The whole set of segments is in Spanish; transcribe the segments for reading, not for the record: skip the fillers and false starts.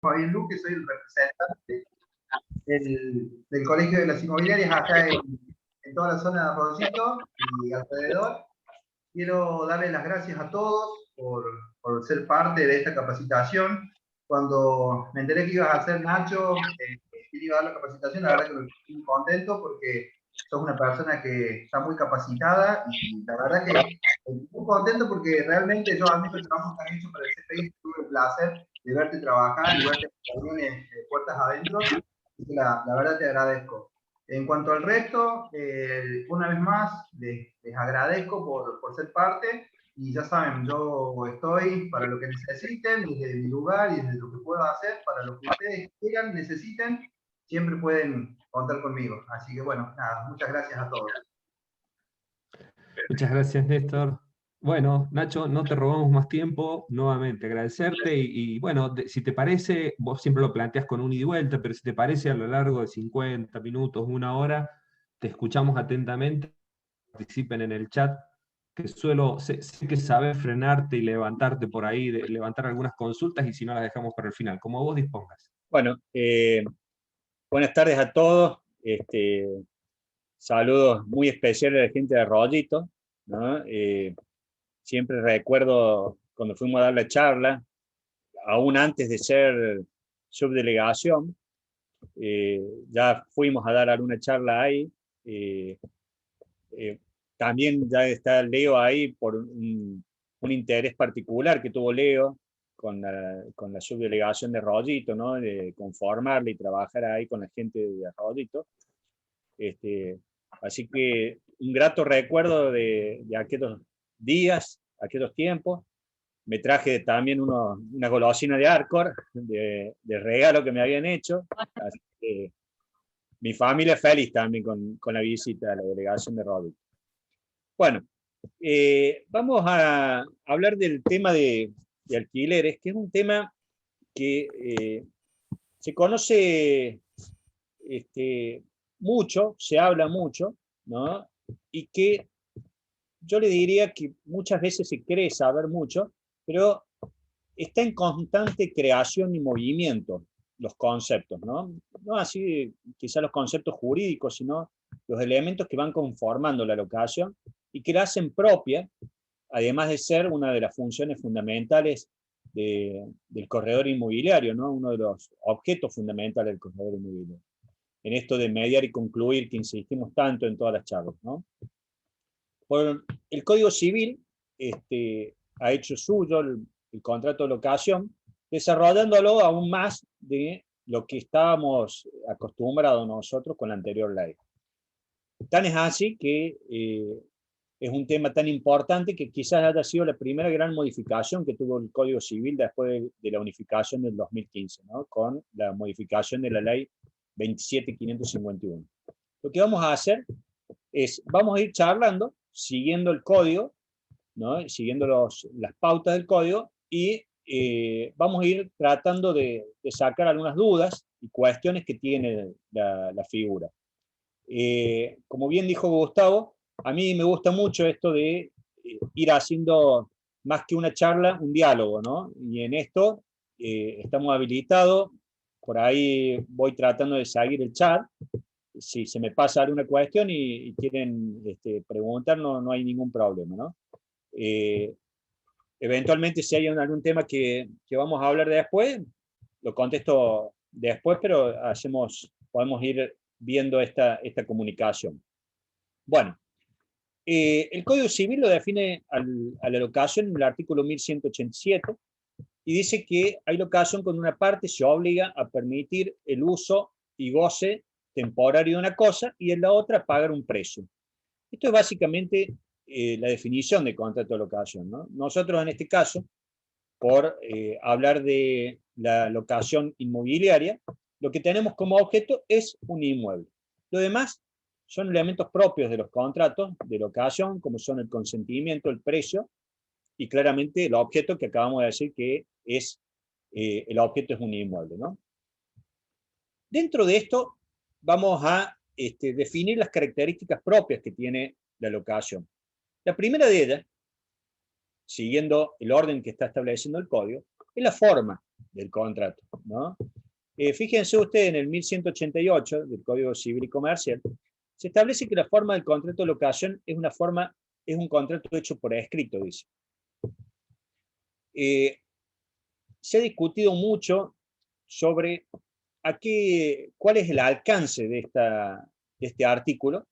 Fabián Luque, soy el representante del Colegio de las Inmobiliarias acá en toda la zona de Arroyito y alrededor. Quiero darles las gracias a todos por ser parte de esta capacitación. Cuando me enteré que ibas a hacer, Nacho, que iba a dar la capacitación, la verdad que me estoy muy contento porque sos una persona que está muy capacitada y la verdad que estoy muy contento porque realmente yo, a mí el trabajo que han hecho para el CPI, tuve el placer de verte trabajar y verte en reuniones puertas adentro, así que la verdad te agradezco. En cuanto al resto, una vez más, les agradezco por ser parte y ya saben, yo estoy para lo que necesiten, desde mi lugar y desde lo que pueda hacer, para lo que ustedes quieran, necesiten, siempre pueden contar conmigo. Así que bueno, nada, muchas gracias a todos. Muchas gracias, Néstor. Bueno, Nacho, no te robamos más tiempo. Nuevamente, agradecerte y bueno, si te parece, vos siempre lo planteas con un ida y vuelta, pero si te parece, a lo largo de 50 minutos, una hora, te escuchamos atentamente, participen en el chat, que sé que sabes frenarte y levantarte por ahí, levantar algunas consultas y si no las dejamos para el final, como vos dispongas. Bueno, buenas tardes a todos. Saludos muy especiales a la gente de Arroyito, ¿no? Siempre recuerdo cuando fuimos a dar la charla, aún antes de ser subdelegación, ya fuimos a dar alguna charla ahí. También ya está Leo ahí por un interés particular que tuvo Leo con la subdelegación de Arroyito, ¿no? De conformarla y trabajar ahí con la gente de Arroyito. Así que un grato recuerdo de aquellos días, aquellos tiempos. Me traje también una golosina de Arcor, de regalo que me habían hecho. Así que mi familia es feliz también con la visita a la delegación de Arroyito. Bueno, vamos a hablar del tema de alquileres, que es un tema que se conoce mucho, se habla mucho, ¿no? Y que yo le diría que muchas veces se cree saber mucho, pero está en constante creación y movimiento los conceptos, ¿no? No así quizá los conceptos jurídicos, sino los elementos que van conformando la locación y que la hacen propia, además de ser una de las funciones fundamentales del corredor inmobiliario, ¿no? Uno de los objetos fundamentales del corredor inmobiliario. En esto de mediar y concluir, que insistimos tanto en todas las charlas, ¿no? Por el Código Civil ha hecho suyo el contrato de locación, desarrollándolo aún más de lo que estábamos acostumbrados nosotros con la anterior ley. Tan es así que es un tema tan importante que quizás haya sido la primera gran modificación que tuvo el Código Civil después de la unificación del 2015, ¿no? Con la modificación de la ley 27.551. Lo que vamos a hacer es, vamos a ir charlando, siguiendo el código, ¿no? Siguiendo las pautas del código, y vamos a ir tratando de sacar algunas dudas y cuestiones que tiene la figura. Como bien dijo Gustavo, a mí me gusta mucho esto de ir haciendo más que una charla, un diálogo, ¿no? Y en esto estamos habilitados, por ahí voy tratando de seguir el chat. Si se me pasa alguna cuestión y quieren preguntar, no hay ningún problema, ¿no? Eventualmente, si hay algún tema que vamos a hablar después, lo contesto después, pero podemos ir viendo esta comunicación. Bueno, el Código Civil lo define a la locación en el artículo 1187 y dice que hay locación cuando una parte se obliga a permitir el uso y goce temporario de una cosa y en la otra pagar un precio. Esto es básicamente la definición de contrato de locación, ¿no? Nosotros en este caso, por hablar de la locación inmobiliaria, lo que tenemos como objeto es un inmueble. Lo demás son elementos propios de los contratos de locación, como son el consentimiento, el precio, y claramente el objeto que acabamos de decir que es, el objeto es un inmueble, ¿no? Dentro de esto vamos a definir las características propias que tiene la locación. La primera de ellas, siguiendo el orden que está estableciendo el código, es la forma del contrato, ¿no? Fíjense ustedes en el 1188 del Código Civil y Comercial, se establece que la forma del contrato de locación es un contrato hecho por escrito, dice. Se ha discutido mucho sobre cuál es el alcance de este artículo,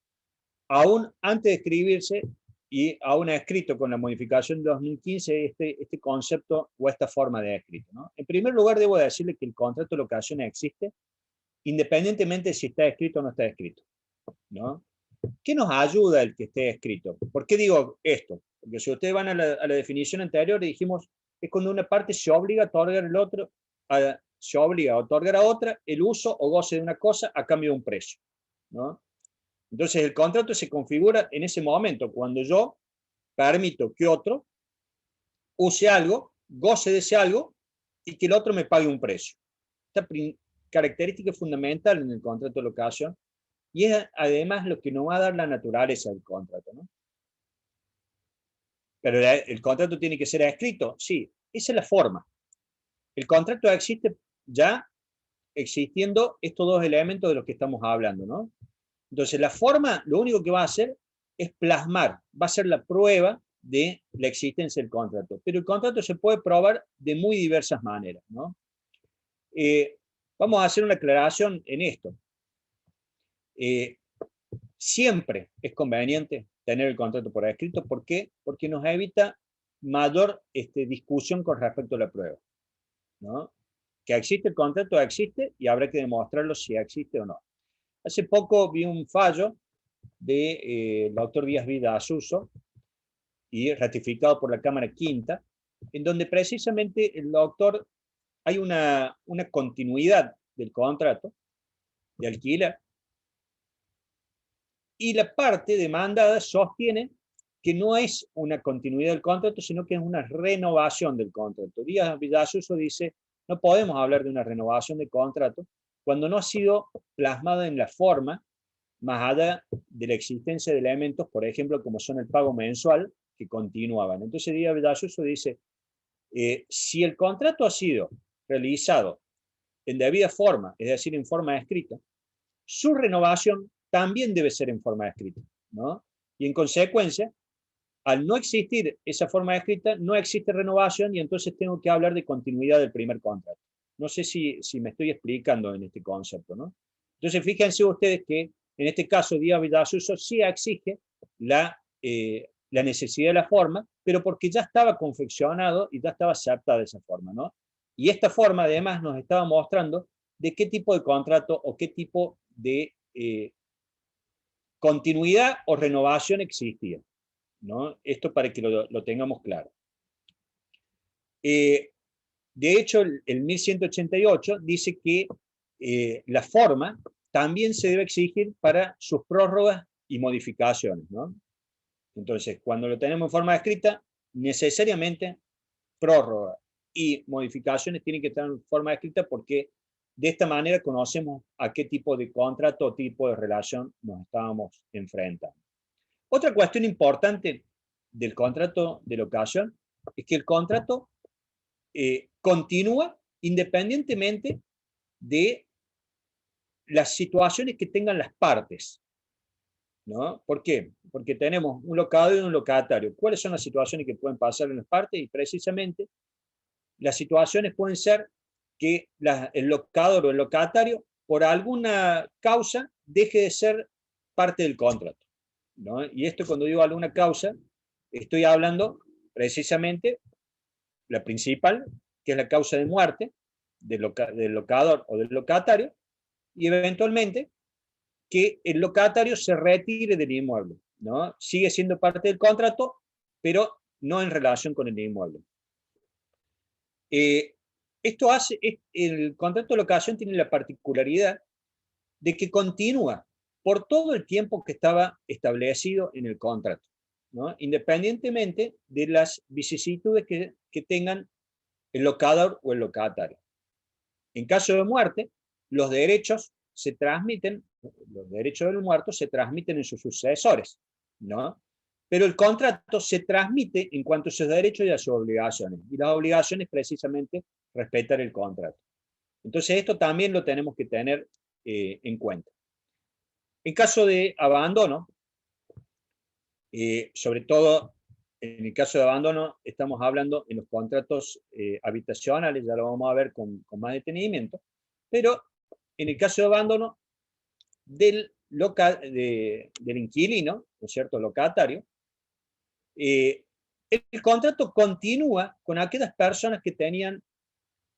aún antes de escribirse y aún escrito con la modificación de 2015 este concepto o esta forma de escrito, ¿no? En primer lugar, debo decirle que el contrato de locación existe independientemente de si está escrito o no está escrito, ¿no? ¿Qué nos ayuda el que esté escrito? ¿Por qué digo esto? Porque si ustedes van a la definición anterior, dijimos, es cuando una parte se obliga a otorgar se obliga a otorgar a otra el uso o goce de una cosa a cambio de un precio, ¿no? Entonces el contrato se configura en ese momento, cuando yo permito que otro use algo, goce de ese algo, y que el otro me pague un precio. Esta característica es fundamental en el contrato de locación, y es además lo que nos va a dar la naturaleza del contrato, ¿no? Pero el contrato tiene que ser escrito, sí, esa es la forma. El contrato existe ya existiendo estos dos elementos de los que estamos hablando, ¿no? Entonces la forma, lo único que va a hacer es plasmar, va a ser la prueba de la existencia del contrato. Pero el contrato se puede probar de muy diversas maneras, ¿no? Vamos a hacer una aclaración en esto. Siempre es conveniente tener el contrato por escrito. ¿Por qué? Porque nos evita mayor discusión con respecto a la prueba, ¿no? Que existe el contrato, existe, y habrá que demostrarlo si existe o no. Hace poco vi un fallo del doctor Díaz Vida Asuso, y ratificado por la Cámara Quinta, en donde precisamente el doctor, hay una continuidad del contrato de alquiler, y la parte demandada sostiene que no es una continuidad del contrato, sino que es una renovación del contrato. Díaz Villasuso dice, no podemos hablar de una renovación de contrato cuando no ha sido plasmada en la forma, más allá de la existencia de elementos, por ejemplo, como son el pago mensual, que continuaban. Entonces Díaz Villasuso dice, si el contrato ha sido realizado en debida forma, es decir, en forma escrita, su renovación también debe ser en forma escrita, ¿no? Y en consecuencia, al no existir esa forma escrita, no existe renovación, y entonces tengo que hablar de continuidad del primer contrato. No sé si me estoy explicando en este concepto, ¿no? Entonces, fíjense ustedes que en este caso Díaz Villasuso sí exige la necesidad de la forma, pero porque ya estaba confeccionado y ya estaba aceptada esa forma, ¿no? Y esta forma además nos estaba mostrando de qué tipo de contrato o qué tipo de continuidad o renovación existía, ¿no? Esto para que lo tengamos claro. De hecho, el 1188 dice que la forma también se debe exigir para sus prórrogas y modificaciones, ¿no? Entonces, cuando lo tenemos en forma escrita, necesariamente prórroga y modificaciones tienen que estar en forma escrita, porque de esta manera conocemos a qué tipo de contrato o tipo de relación nos estábamos enfrentando. Otra cuestión importante del contrato de locación es que el contrato continúa independientemente de las situaciones que tengan las partes, ¿no? ¿Por qué? Porque tenemos un locador y un locatario. ¿Cuáles son las situaciones que pueden pasar en las partes? Y precisamente las situaciones pueden ser que el locador o el locatario, por alguna causa, deje de ser parte del contrato, ¿no? Y esto, cuando digo alguna causa, estoy hablando precisamente la principal, que es la causa de muerte del locador o del locatario, y eventualmente que el locatario se retire del inmueble, ¿no? Sigue siendo parte del contrato, pero no en relación con el inmueble. Esto hace, el contrato de locación tiene la particularidad de que continúa por todo el tiempo que estaba establecido en el contrato, ¿no? Independientemente de las vicisitudes que tengan el locador o el locatario. En caso de muerte, los derechos se transmiten, los derechos del muerto se transmiten en sus sucesores, ¿no? Pero el contrato se transmite en cuanto a sus derechos y a sus obligaciones. Y las obligaciones precisamente respetar el contrato. Entonces esto también lo tenemos que tener en cuenta. En caso de abandono, sobre todo en el caso de abandono, estamos hablando en los contratos habitacionales, ya lo vamos a ver con más detenimiento, pero en el caso de abandono del inquilino, ¿no es cierto?, locatario, el contrato continúa con aquellas personas que tenían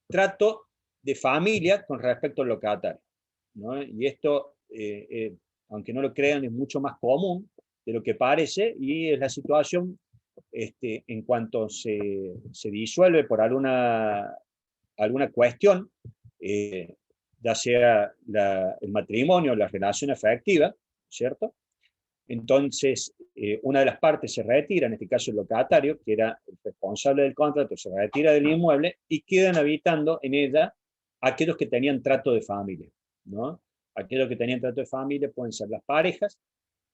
trato de familia con respecto al locatario, ¿no? Y esto, aunque no lo crean, es mucho más común de lo que parece, y es la situación en cuanto se disuelve por alguna cuestión, ya sea el matrimonio, la relación afectiva, ¿cierto? Entonces, una de las partes se retira, en este caso el locatario, que era el responsable del contrato, se retira del inmueble y quedan habitando en ella aquellos que tenían trato de familia, ¿no? Aquellos que tenían trato de familia pueden ser las parejas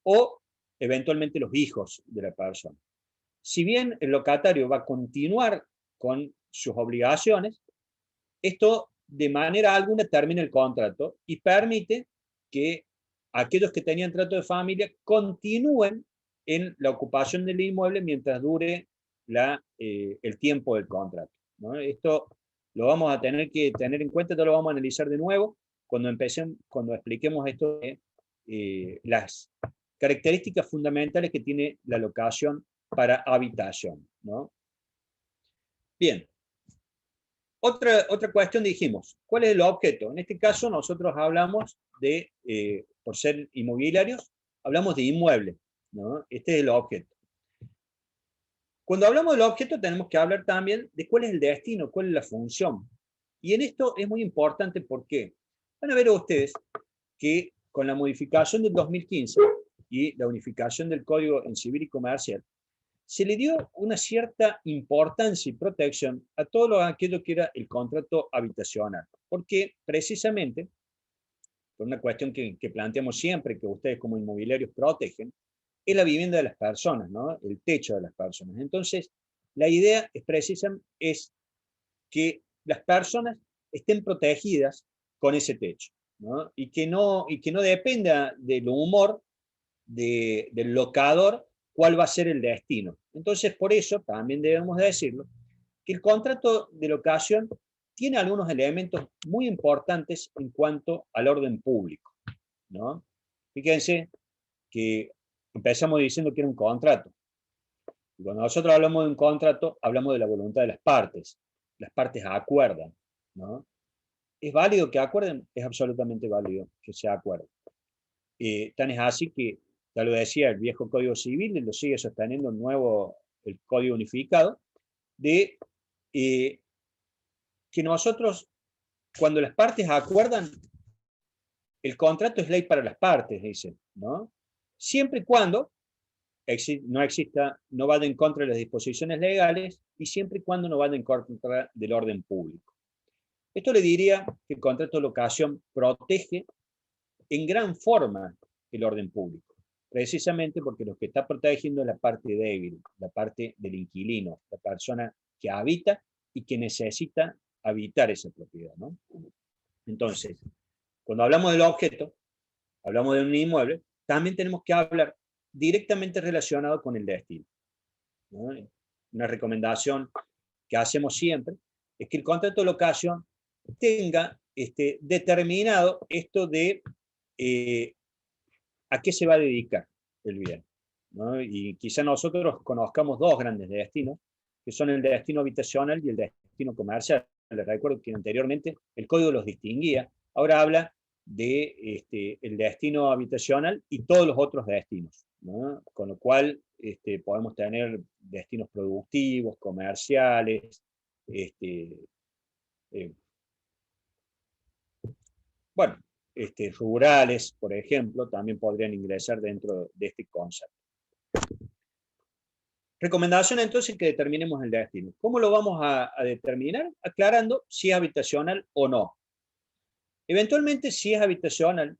o eventualmente los hijos de la persona. Si bien el locatario va a continuar con sus obligaciones, esto de manera alguna termina el contrato y permite que aquellos que tenían trato de familia continúen en la ocupación del inmueble mientras dure el tiempo del contrato, ¿no? Esto lo vamos a tener que tener en cuenta, esto lo vamos a analizar de nuevo cuando expliquemos esto de las características fundamentales que tiene la locación para habitación, ¿no? Bien. Otra cuestión dijimos, ¿cuál es el objeto? En este caso nosotros hablamos de, por ser inmobiliarios, hablamos de inmueble, ¿no? Este es el objeto. Cuando hablamos del objeto tenemos que hablar también de cuál es el destino, cuál es la función. Y en esto es muy importante porque van a ver ustedes que con la modificación del 2015 y la unificación del Código en Civil y Comercial, se le dio una cierta importancia y protección a todo aquello que era el contrato habitacional, porque precisamente, por una cuestión que planteamos siempre, que ustedes como inmobiliarios protegen, es la vivienda de las personas, ¿no? El techo de las personas. Entonces, la idea es que las personas estén protegidas con ese techo, ¿no? Y que no dependa del humor del locador cuál va a ser el destino. Entonces, por eso, también debemos decirlo, que el contrato de locación tiene algunos elementos muy importantes en cuanto al orden público, ¿no? Fíjense que empezamos diciendo que era un contrato. Y cuando nosotros hablamos de un contrato, hablamos de la voluntad de las partes. Las partes acuerdan, ¿no? ¿Es válido que acuerden? Es absolutamente válido que se acuerden. Tan es así que, ya lo decía, el viejo Código Civil, y lo sigue sosteniendo el Código Unificado, de que nosotros, cuando las partes acuerdan, el contrato es ley para las partes, dicen, ¿no? Siempre y cuando no vaya en contra de las disposiciones legales y siempre y cuando no vaya en contra del orden público. Esto le diría que el contrato de locación protege en gran forma el orden público, precisamente porque lo que está protegiendo es la parte débil, la parte del inquilino, la persona que habita y que necesita habitar esa propiedad, ¿no? Entonces, cuando hablamos del objeto, hablamos de un inmueble, también tenemos que hablar directamente relacionado con el destino, ¿no? Una recomendación que hacemos siempre es que el contrato de locación tenga determinado esto de a qué se va a dedicar el bien, ¿no? Y quizá nosotros conozcamos dos grandes destinos, que son el destino habitacional y el destino comercial. Les recuerdo que anteriormente el código los distinguía, ahora habla de el destino habitacional y todos los otros destinos, ¿no? Con lo cual podemos tener destinos productivos, comerciales, bueno, rurales, por ejemplo, también podrían ingresar dentro de este concepto. Recomendación entonces que determinemos el destino. ¿Cómo lo vamos a determinar? Aclarando si es habitacional o no. Eventualmente, si es habitacional,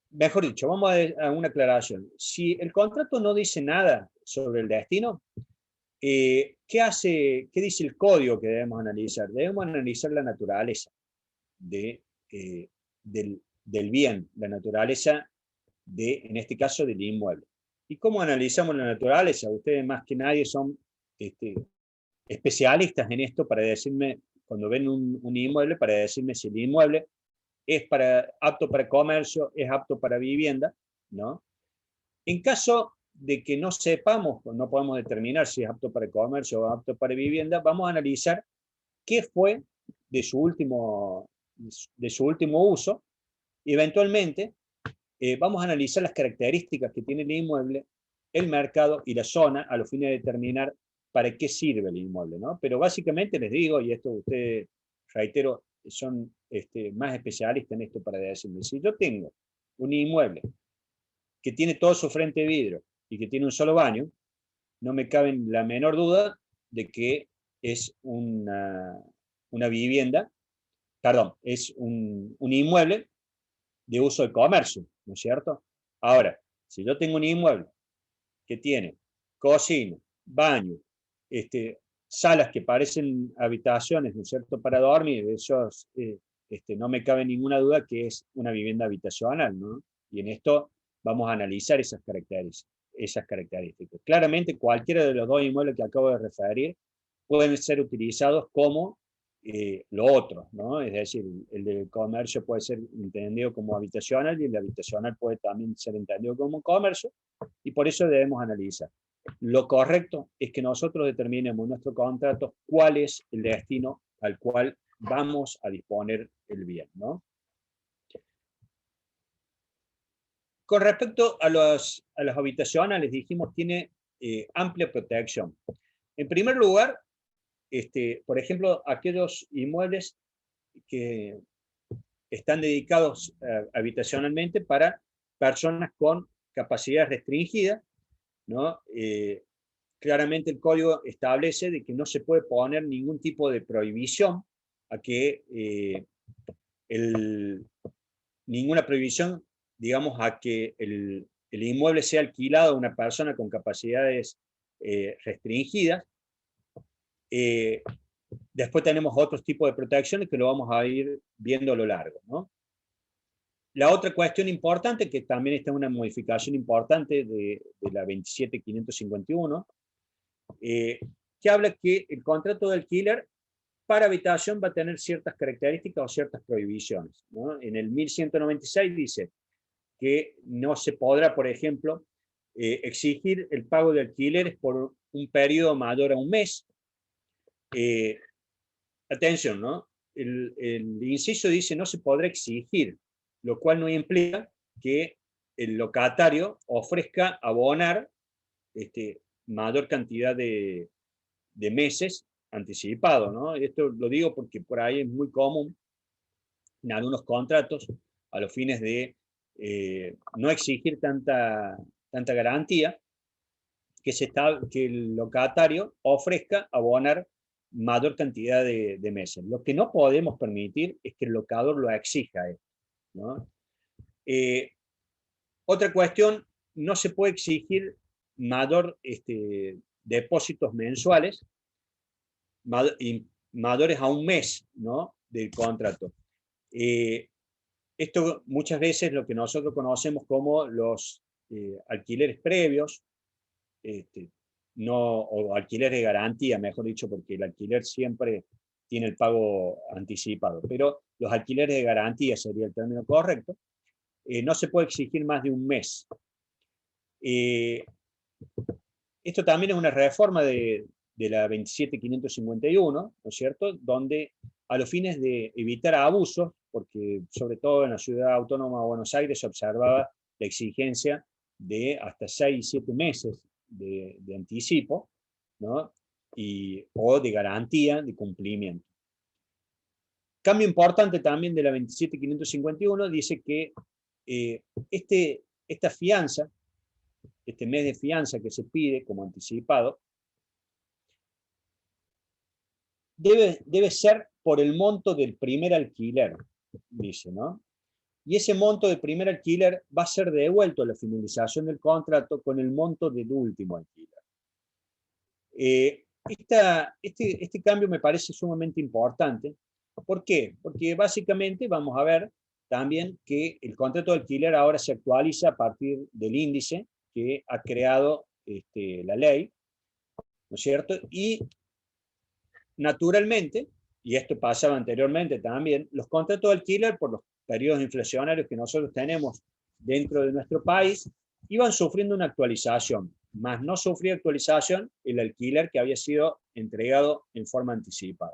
mejor dicho, vamos a una aclaración. Si el contrato no dice nada sobre el destino, ¿Qué dice el código que debemos analizar? Debemos analizar la naturaleza del bien, la naturaleza en este caso, del inmueble. ¿Y cómo analizamos la naturaleza? Ustedes más que nadie son especialistas en esto para decirme, cuando ven un inmueble, para decirme si el inmueble es apto para comercio, es apto para vivienda, ¿no? En caso de que no sepamos, no podemos determinar si es apto para comercio o apto para vivienda, vamos a analizar qué fue de su último uso, y eventualmente vamos a analizar las características que tiene el inmueble, el mercado y la zona a los fines de determinar para qué sirve el inmueble, ¿no? Pero básicamente les digo, y esto ustedes, reitero, son más especialistas en esto para decirme, si yo tengo un inmueble que tiene todo su frente de vidrio y que tiene un solo baño, no me cabe la menor duda de que es una vivienda, perdón, es un inmueble de uso de comercio, ¿no es cierto? Ahora, si yo tengo un inmueble que tiene cocina, baño, salas que parecen habitaciones, ¿no es cierto?, para dormir, esos, no me cabe ninguna duda que es una vivienda habitacional, ¿no? Y en esto vamos a analizar esas características. Claramente, cualquiera de los dos inmuebles que acabo de referir pueden ser utilizados como lo otro, ¿no? Es decir, el de comercio puede ser entendido como habitacional y el de habitacional puede también ser entendido como comercio, y por eso debemos analizar. Lo correcto es que nosotros determinemos en nuestro contrato cuál es el destino al cual vamos a disponer el bien, ¿no? Con respecto a los habitacionales, dijimos, tiene amplia protección. En primer lugar, por ejemplo, aquellos inmuebles que están dedicados habitacionalmente para personas con capacidad restringida, ¿no? Claramente el código establece de que no se puede poner ningún tipo de prohibición a que ninguna prohibición, digamos, a que el inmueble sea alquilado a una persona con capacidades restringidas. Después tenemos otros tipos de protecciones que lo vamos a ir viendo a lo largo, ¿no? La otra cuestión importante, que también está en una modificación importante de la 27551, que habla que el contrato de alquiler para habitación va a tener ciertas características o ciertas prohibiciones, ¿no? En el 1196 dice que no se podrá, por ejemplo, exigir el pago de alquileres por un periodo mayor a un mes. Atención, ¿no? El inciso dice no se podrá exigir, lo cual no implica que el locatario ofrezca abonar mayor cantidad de meses anticipado, ¿no? Esto lo digo porque por ahí es muy común en algunos contratos a los fines de no exigir tanta garantía, que el locatario ofrezca abonar mayor cantidad de meses. Lo que no podemos permitir es que el locador lo exija, ¿no? Otra cuestión, no se puede exigir mayor depósitos mensuales mayores a un mes, ¿no?, del contrato. Esto muchas veces lo que nosotros conocemos como los alquileres previos, o alquiler de garantía, mejor dicho, porque el alquiler siempre tiene el pago anticipado, pero los alquileres de garantía sería el término correcto. No se puede exigir más de un mes. Esto también es una reforma de la 27551, ¿no es cierto?, donde a los fines de evitar abusos, porque sobre todo en la ciudad autónoma de Buenos Aires se observaba la exigencia de hasta 6 y 7 meses de anticipo, ¿no?, o de garantía de cumplimiento. Cambio importante también de la 27551 dice que esta fianza, este mes de fianza que se pide como anticipado, debe ser por el monto del primer alquiler, dice, ¿no? Y ese monto del primer alquiler va a ser devuelto a la finalización del contrato con el monto del último alquiler. Este cambio me parece sumamente importante. ¿Por qué? Porque básicamente vamos a ver también que el contrato de alquiler ahora se actualiza a partir del índice que ha creado la ley, ¿no es cierto? Y naturalmente, y esto pasaba anteriormente también, los contratos de alquiler por los periodos inflacionarios que nosotros tenemos dentro de nuestro país iban sufriendo una actualización, más no sufría actualización el alquiler que había sido entregado en forma anticipada.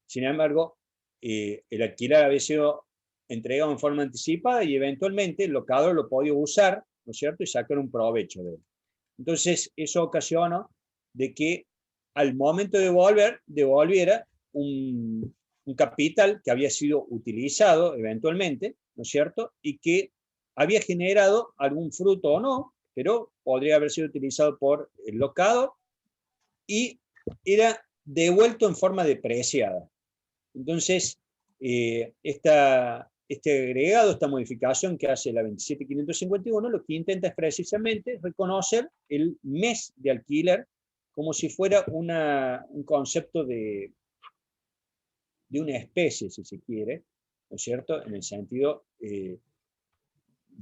Sin embargo, el alquiler había sido entregado en forma anticipada y eventualmente el locador lo podía usar, ¿no es cierto?, y sacar un provecho de él. Entonces, eso ocasionó de que al momento de devolviera un capital que había sido utilizado eventualmente, ¿no es cierto?, y que había generado algún fruto o no, pero podría haber sido utilizado por el locador y era devuelto en forma depreciada. Entonces, este agregado, esta modificación que hace la 27551, lo que intenta es precisamente reconocer el mes de alquiler como si fuera un concepto de una especie, si se quiere, ¿no es cierto?, en el sentido de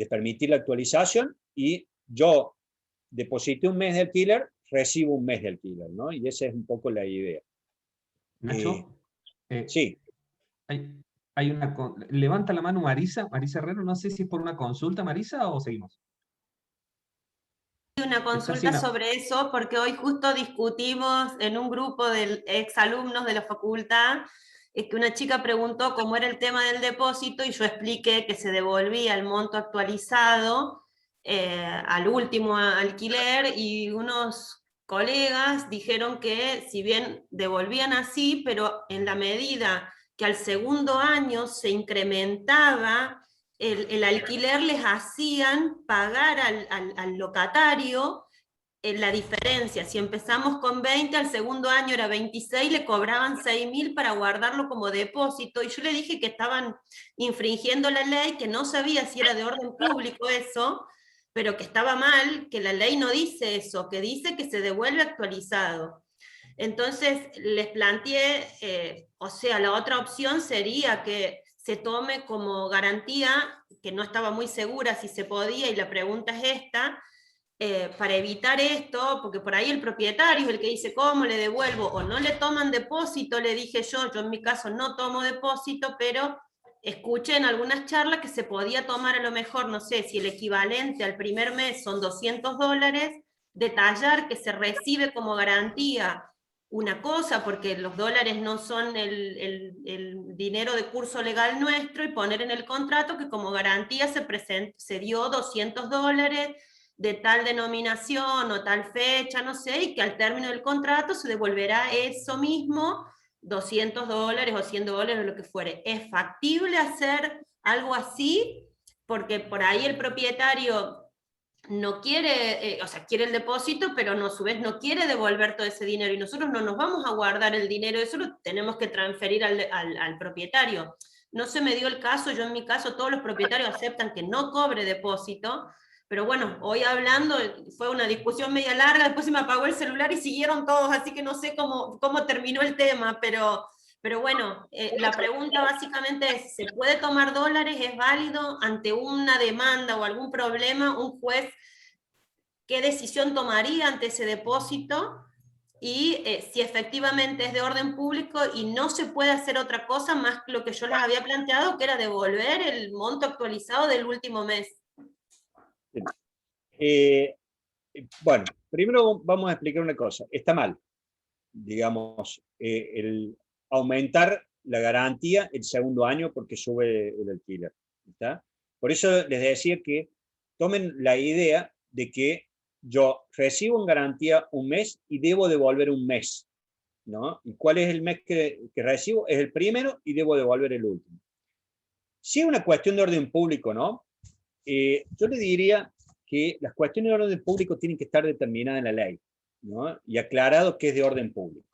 permitir la actualización, y yo deposité un mes de alquiler, recibo un mes de alquiler, ¿no? Y esa es un poco la idea. Nacho, Sí. Levanta la mano Marisa Herrero, no sé si es por una consulta, Marisa, o seguimos. Una consulta sobre eso, porque hoy justo discutimos en un grupo de exalumnos de la facultad, que una chica preguntó cómo era el tema del depósito y yo expliqué que se devolvía el monto actualizado al último alquiler, y unos colegas dijeron que si bien devolvían así, pero en la medida que al segundo año se incrementaba el alquiler, les hacían pagar al locatario la diferencia. Si empezamos con 20, al segundo año era 26, le cobraban 6.000 para guardarlo como depósito, y yo le dije que estaban infringiendo la ley, que no sabía si era de orden público eso, pero que estaba mal, que la ley no dice eso, que dice que se devuelve actualizado. Entonces les planteé, o sea, la otra opción sería que se tome como garantía, que no estaba muy segura si se podía, y la pregunta es esta, para evitar esto, porque por ahí el propietario es el que dice cómo le devuelvo, o no le toman depósito, le dije yo en mi caso no tomo depósito, pero escuché en algunas charlas que se podía tomar a lo mejor, no sé, si el equivalente al primer mes son $200, detallar que se recibe como garantía una cosa, porque los dólares no son el dinero de curso legal nuestro, y poner en el contrato que como garantía se dio $200 de tal denominación o tal fecha, no sé, y que al término del contrato se devolverá eso mismo, $200 o $100 o lo que fuere. ¿Es factible hacer algo así? Porque por ahí el propietario no quiere, o sea, quiere el depósito, pero no, a su vez no quiere devolver todo ese dinero, y nosotros no nos vamos a guardar el dinero, eso lo tenemos que transferir al propietario. No se me dio el caso, yo en mi caso todos los propietarios aceptan que no cobre depósito, pero bueno, hoy hablando fue una discusión media larga, después se me apagó el celular y siguieron todos, así que no sé cómo terminó el tema, pero bueno, la pregunta básicamente es, ¿se puede tomar dólares? ¿Es válido ante una demanda o algún problema? ¿Un juez qué decisión tomaría ante ese depósito? Y si efectivamente es de orden público y no se puede hacer otra cosa más que lo que yo les había planteado, que era devolver el monto actualizado del último mes. Bueno, primero vamos a explicar una cosa. Está mal, digamos, el aumentar la garantía el segundo año porque sube el alquiler. ¿Está? Por eso les decía que tomen la idea de que yo recibo en garantía un mes y debo devolver un mes, ¿no? ¿Y cuál es el mes que recibo? Es el primero y debo devolver el último. Si es una cuestión de orden público, ¿no? Yo le diría que las cuestiones de orden público tienen que estar determinadas en la ley, ¿no? Y aclarado que es de orden público.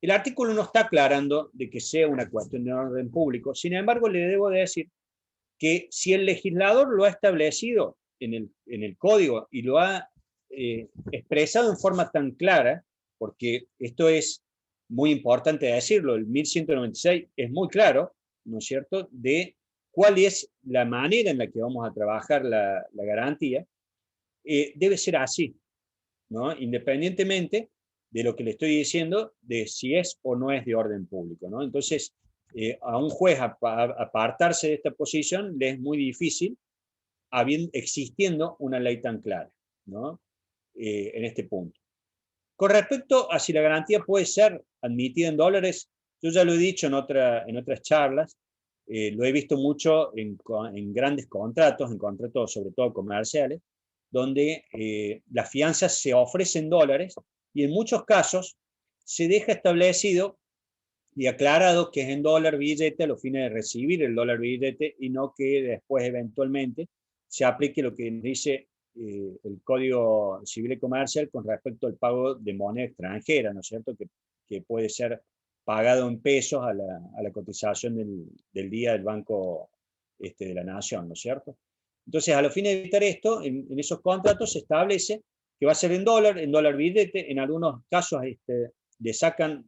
El artículo no está aclarando de que sea una cuestión de orden público, sin embargo le debo decir que si el legislador lo ha establecido en el código y lo ha expresado en forma tan clara, porque esto es muy importante decirlo, el 1196 es muy claro, ¿no es cierto?, de cuál es la manera en la que vamos a trabajar la garantía. Debe ser así, ¿no?, independientemente de lo que le estoy diciendo, de si es o no es de orden público, ¿no? Entonces, a un juez apartarse de esta posición le es muy difícil, existiendo una ley tan clara, ¿no?, en este punto. Con respecto a si la garantía puede ser admitida en dólares, yo ya lo he dicho en otras charlas, lo he visto mucho en grandes contratos, en contratos sobre todo comerciales, donde las fianzas se ofrecen en dólares y en muchos casos se deja establecido y aclarado que es en dólar billete a los fines de recibir el dólar billete y no que después eventualmente se aplique lo que dice el Código Civil y Comercial con respecto al pago de moneda extranjera, ¿no es cierto?, que puede ser pagado en pesos a la cotización del día del Banco de la Nación, ¿no es cierto? Entonces, a los fines de evitar esto, en esos contratos se establece que va a ser en dólar billete, en algunos casos le sacan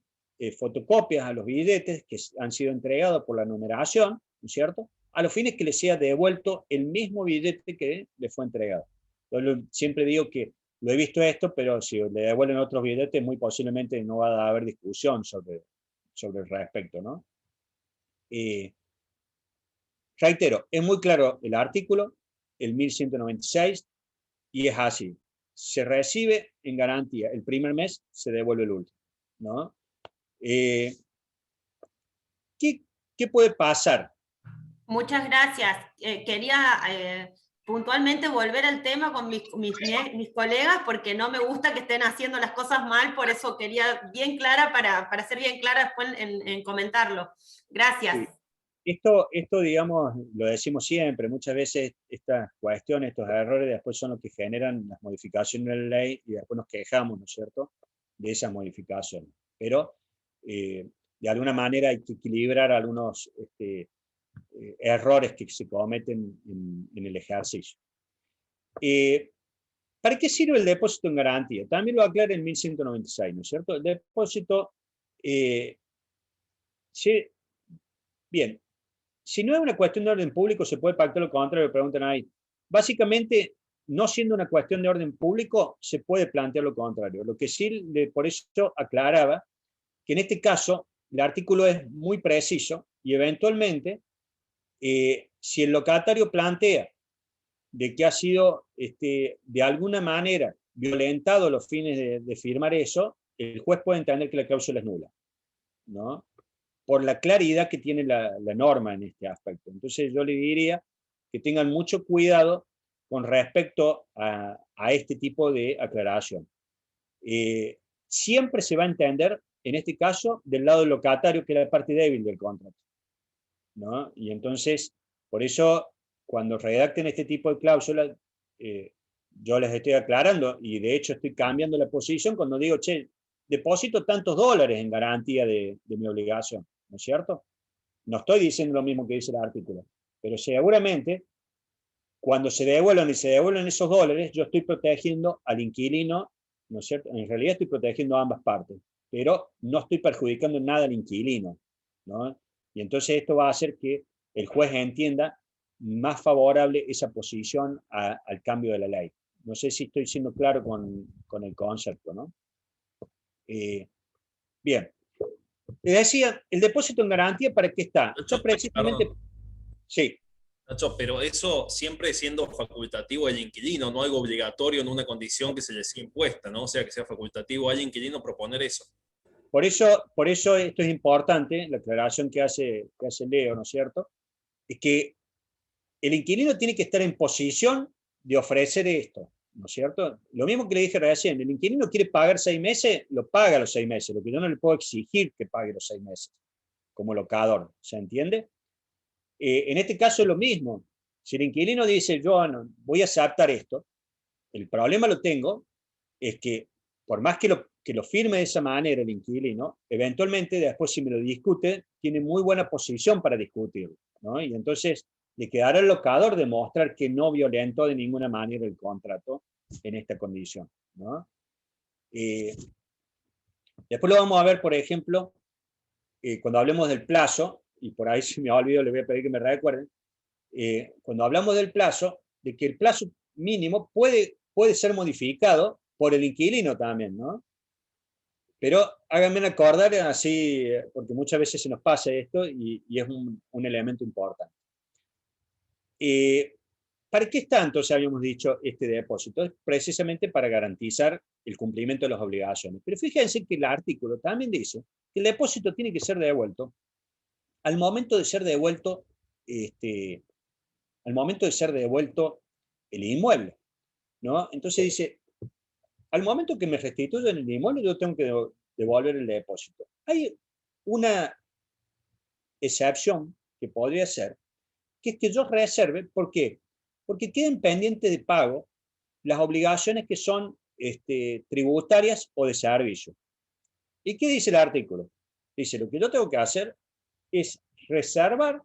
fotocopias a los billetes que han sido entregados por la numeración, ¿no es cierto?, a los fines que le sea devuelto el mismo billete que le fue entregado. Yo siempre digo que lo he visto esto, pero si le devuelven otros billetes, muy posiblemente no va a haber discusión sobre el respecto, ¿no? Reitero, es muy claro el artículo, el 1196, y es así. Se recibe en garantía el primer mes, se devuelve el último, ¿no? ¿Qué puede pasar? Muchas gracias. Quería puntualmente volver al tema con mis colegas porque no me gusta que estén haciendo las cosas mal, por eso quería bien clara para ser bien clara después en comentarlo. Gracias. Sí. Esto, digamos, lo decimos siempre, muchas veces estas cuestiones, estos errores después son los que generan las modificaciones de la ley y después nos quejamos, ¿no es cierto?, de esas modificaciones. Pero de alguna manera hay que equilibrar algunos errores que se cometen en el ejercicio. ¿Para qué sirve el depósito en garantía? También lo aclara en 1196, ¿no es cierto? El depósito, bien, si no es una cuestión de orden público, se puede pactar lo contrario, preguntan ahí. Básicamente, no siendo una cuestión de orden público, se puede plantear lo contrario. Lo que sí, por eso aclaraba, que en este caso, el artículo es muy preciso y eventualmente, si el locatario plantea de que ha sido de alguna manera violentado los fines de firmar eso, el juez puede entender que la cláusula es nula, ¿no?, por la claridad que tiene la norma en este aspecto. Entonces yo le diría que tengan mucho cuidado con respecto a este tipo de aclaración. Siempre se va a entender, en este caso, del lado del locatario, que es la parte débil del contrato, ¿no? Y entonces, por eso, cuando redacten este tipo de cláusulas, yo les estoy aclarando, y de hecho estoy cambiando la posición cuando digo, che, deposito tantos dólares en garantía de mi obligación, ¿no es cierto? No estoy diciendo lo mismo que dice el artículo, pero seguramente cuando se devuelvan esos dólares, yo estoy protegiendo al inquilino, ¿no es cierto? En realidad estoy protegiendo a ambas partes, pero no estoy perjudicando en nada al inquilino, ¿no? Y entonces esto va a hacer que el juez entienda más favorable esa posición al cambio de la ley. No sé si estoy siendo claro con el concepto, ¿no? Bien. Le decía, el depósito en garantía, ¿para qué está? Nacho, precisamente... perdón. Sí. Nacho, pero eso siempre siendo facultativo al inquilino, no algo obligatorio en una condición que se le sea impuesta, ¿no? O sea, que sea facultativo al inquilino proponer eso. Por eso esto es importante, la aclaración que hace Leo, ¿no es cierto? Es que el inquilino tiene que estar en posición de ofrecer esto, ¿no es cierto? Lo mismo que le dije recién, el inquilino quiere pagar 6 meses, lo paga los 6 meses, lo que yo no le puedo exigir que pague los 6 meses, como locador, ¿se entiende? En este caso es lo mismo. Si el inquilino dice, yo no, voy a aceptar esto, el problema lo tengo, es que por más que lo firme de esa manera el inquilino, eventualmente después si me lo discute, tiene muy buena posición para discutirlo, ¿no? Y entonces le quedará al locador demostrar que no violentó de ninguna manera el contrato en esta condición, ¿no? Después lo vamos a ver, por ejemplo, cuando hablemos del plazo, y por ahí si me olvido les voy a pedir que me recuerden, cuando hablamos del plazo, de que el plazo mínimo puede ser modificado por el inquilino también, ¿no? Pero háganme acordar así, porque muchas veces se nos pasa esto y es un elemento importante. ¿Para qué está entonces, habíamos dicho, este depósito? Es precisamente para garantizar el cumplimiento de las obligaciones. Pero fíjense que el artículo también dice que el depósito tiene que ser devuelto al momento de ser devuelto, al momento de ser devuelto el inmueble, ¿no? Entonces dice, al momento que me restituyen el inmueble, yo tengo que devolver el depósito. Hay una excepción que podría ser, que es que yo reserve, ¿por qué? Porque queden pendientes de pago las obligaciones que son tributarias o de servicio. ¿Y qué dice el artículo? Dice, lo que yo tengo que hacer es reservar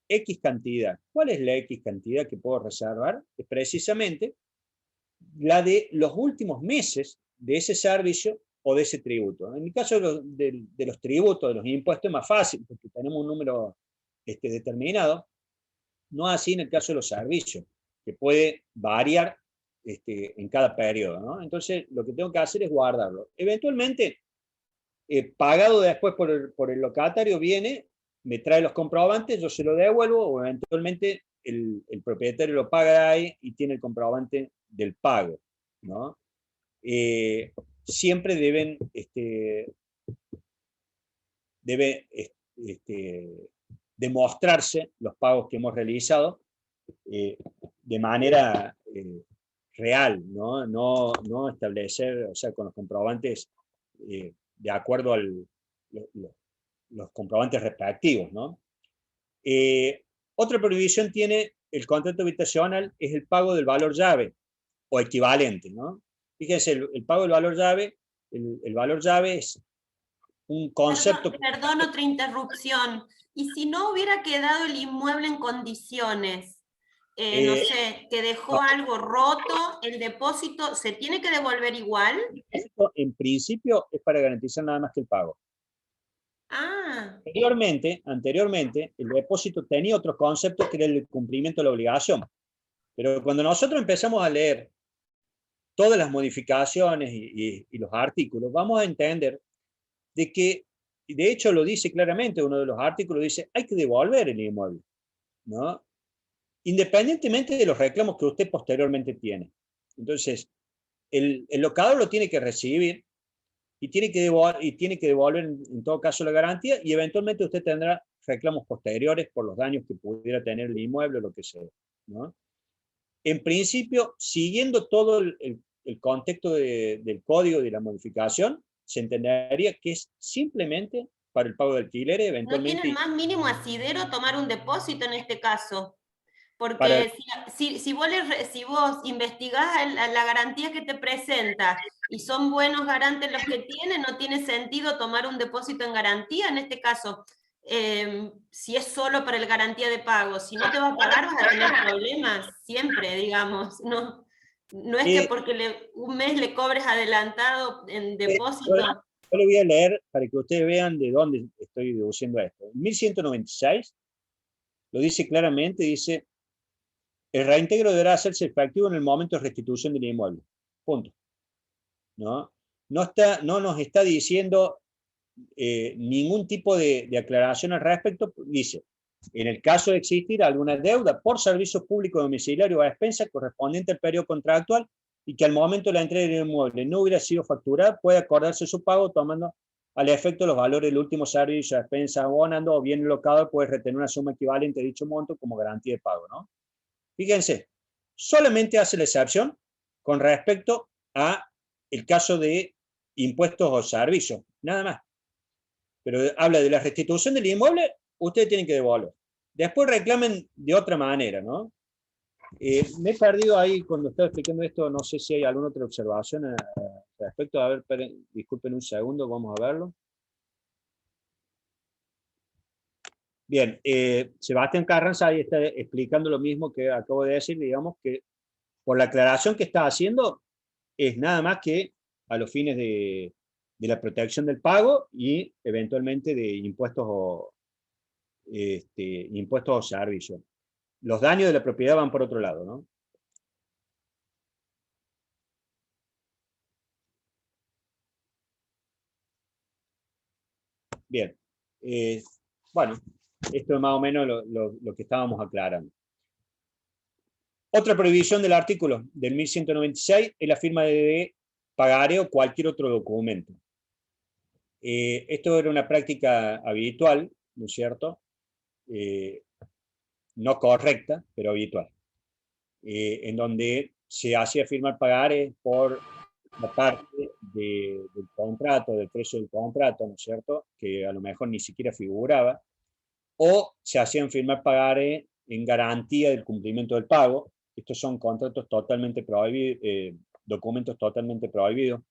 X cantidad. ¿Cuál es la X cantidad que puedo reservar? Es precisamente la de los últimos meses de ese servicio o de ese tributo. En el caso de los tributos, de los impuestos, es más fácil, porque tenemos un número determinado. No así en el caso de los servicios, que puede variar en cada periodo, ¿no? Entonces, lo que tengo que hacer es guardarlo. Eventualmente, pagado después por el locatario, viene, me trae los comprobantes, yo se lo devuelvo, o eventualmente el propietario lo paga ahí y tiene el comprobante del pago, ¿no? Siempre debe demostrarse los pagos que hemos realizado de manera real, ¿no? No establecer, o sea, con los comprobantes de acuerdo a los comprobantes respectivos, ¿no? Otra prohibición tiene el contrato habitacional, es el pago del valor llave o equivalente, ¿no? Fíjense, el pago del valor llave, el valor llave es un concepto... Perdón, otra interrupción. ¿Y si no hubiera quedado el inmueble en condiciones? No sé, que dejó algo roto, el depósito, ¿se tiene que devolver igual? Esto, en principio, es para garantizar nada más que el pago. Ah. Anteriormente, el depósito tenía otros conceptos que era el cumplimiento de la obligación. Pero cuando nosotros empezamos a leer todas las modificaciones y los artículos, vamos a entender de que, de hecho lo dice claramente, uno de los artículos dice, hay que devolver el inmueble, ¿no? Independientemente de los reclamos que usted posteriormente tiene. Entonces, el locador lo tiene que recibir y tiene que devolver en todo caso la garantía, y eventualmente usted tendrá reclamos posteriores por los daños que pudiera tener el inmueble o lo que sea, ¿no? En principio, siguiendo todo el contexto del código de la modificación, se entendería que es simplemente para el pago de alquiler, eventualmente... ¿No tiene el más mínimo asidero tomar un depósito en este caso? Porque si vos investigás la garantía que te presenta y son buenos garantes los que tienen, no tiene sentido tomar un depósito en garantía en este caso. Si es solo para el garantía de pago, si no te va a pagar vas a tener problemas siempre, digamos. No es que porque un mes le cobres adelantado en depósito. Yo le voy a leer para que ustedes vean de dónde estoy deduciendo esto. En 1196 lo dice claramente, dice, el reintegro deberá hacerse efectivo en el momento de restitución del inmueble. Punto. No nos está diciendo ningún tipo de aclaración al respecto. Dice, en el caso de existir alguna deuda por servicios públicos domiciliarios a expensa correspondiente al periodo contractual y que al momento de la entrega del inmueble no hubiera sido facturada, puede acordarse su pago tomando al efecto los valores del último servicio a expensa abonando, o bien el locador puede retener una suma equivalente a dicho monto como garantía de pago, ¿no? Fíjense, solamente hace la excepción con respecto a el caso de impuestos o servicios, nada más. Pero habla de la restitución del inmueble, ustedes tienen que devolver. Después reclamen de otra manera, ¿no? Me he perdido ahí cuando estaba explicando esto, no sé si hay alguna otra observación respecto. A ver, disculpen un segundo, vamos a verlo. Bien, Sebastián Carranza ahí está explicando lo mismo que acabo de decir, digamos que por la aclaración que está haciendo, es nada más que a los fines de la protección del pago y eventualmente de impuestos o servicios. Los daños de la propiedad van por otro lado, ¿no? Bien. Bueno, esto es más o menos lo que estábamos aclarando. Otra prohibición del artículo del 1196 es la firma de pagaré o cualquier otro documento. Esto era una práctica habitual, ¿no es cierto? No correcta, pero habitual. En donde se hacía firmar pagaré por la parte del contrato, del precio del contrato, ¿no es cierto? Que a lo mejor ni siquiera figuraba, o se hacían firmar pagaré en garantía del cumplimiento del pago. Estos son contratos totalmente prohibidos, documentos totalmente prohibidos,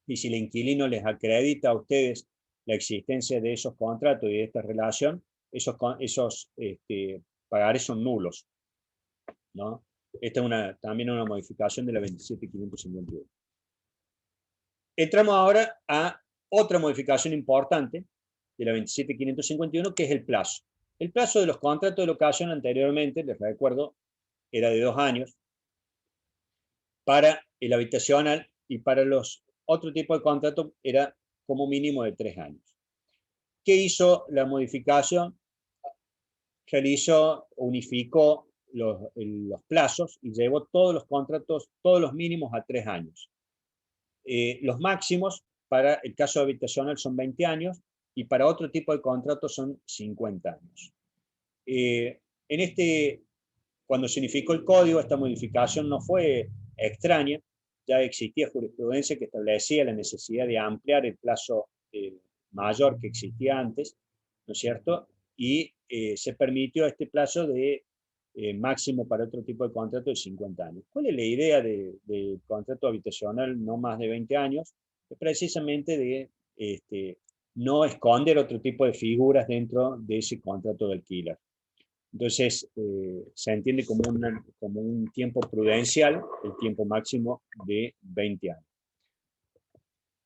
y si el inquilino les acredita a ustedes la existencia de esos contratos y de esta relación, esos pagarés son nulos, ¿no? Esta es también una modificación de la 27.551. Entramos ahora a otra modificación importante de la 27.551, que es el plazo. El plazo de los contratos de locación anteriormente, les recuerdo, era de 2 años para el habitacional, y para los otro tipo de contratos era como mínimo de 3 años. ¿Qué hizo la modificación? Unificó los plazos y llevó todos los contratos, todos los mínimos a 3 años. Los máximos para el caso habitacional son 20 años y para otro tipo de contratos son 50 años. Cuando se unificó el código, esta modificación no fue extraña, ya existía jurisprudencia que establecía la necesidad de ampliar el plazo mayor que existía antes, ¿no es cierto? Y se permitió este plazo de máximo para otro tipo de contrato de 50 años. ¿Cuál es la idea del contrato habitacional no más de 20 años? Es precisamente de no esconder otro tipo de figuras dentro de ese contrato de alquiler. Entonces, se entiende como un tiempo prudencial, el tiempo máximo de 20 años.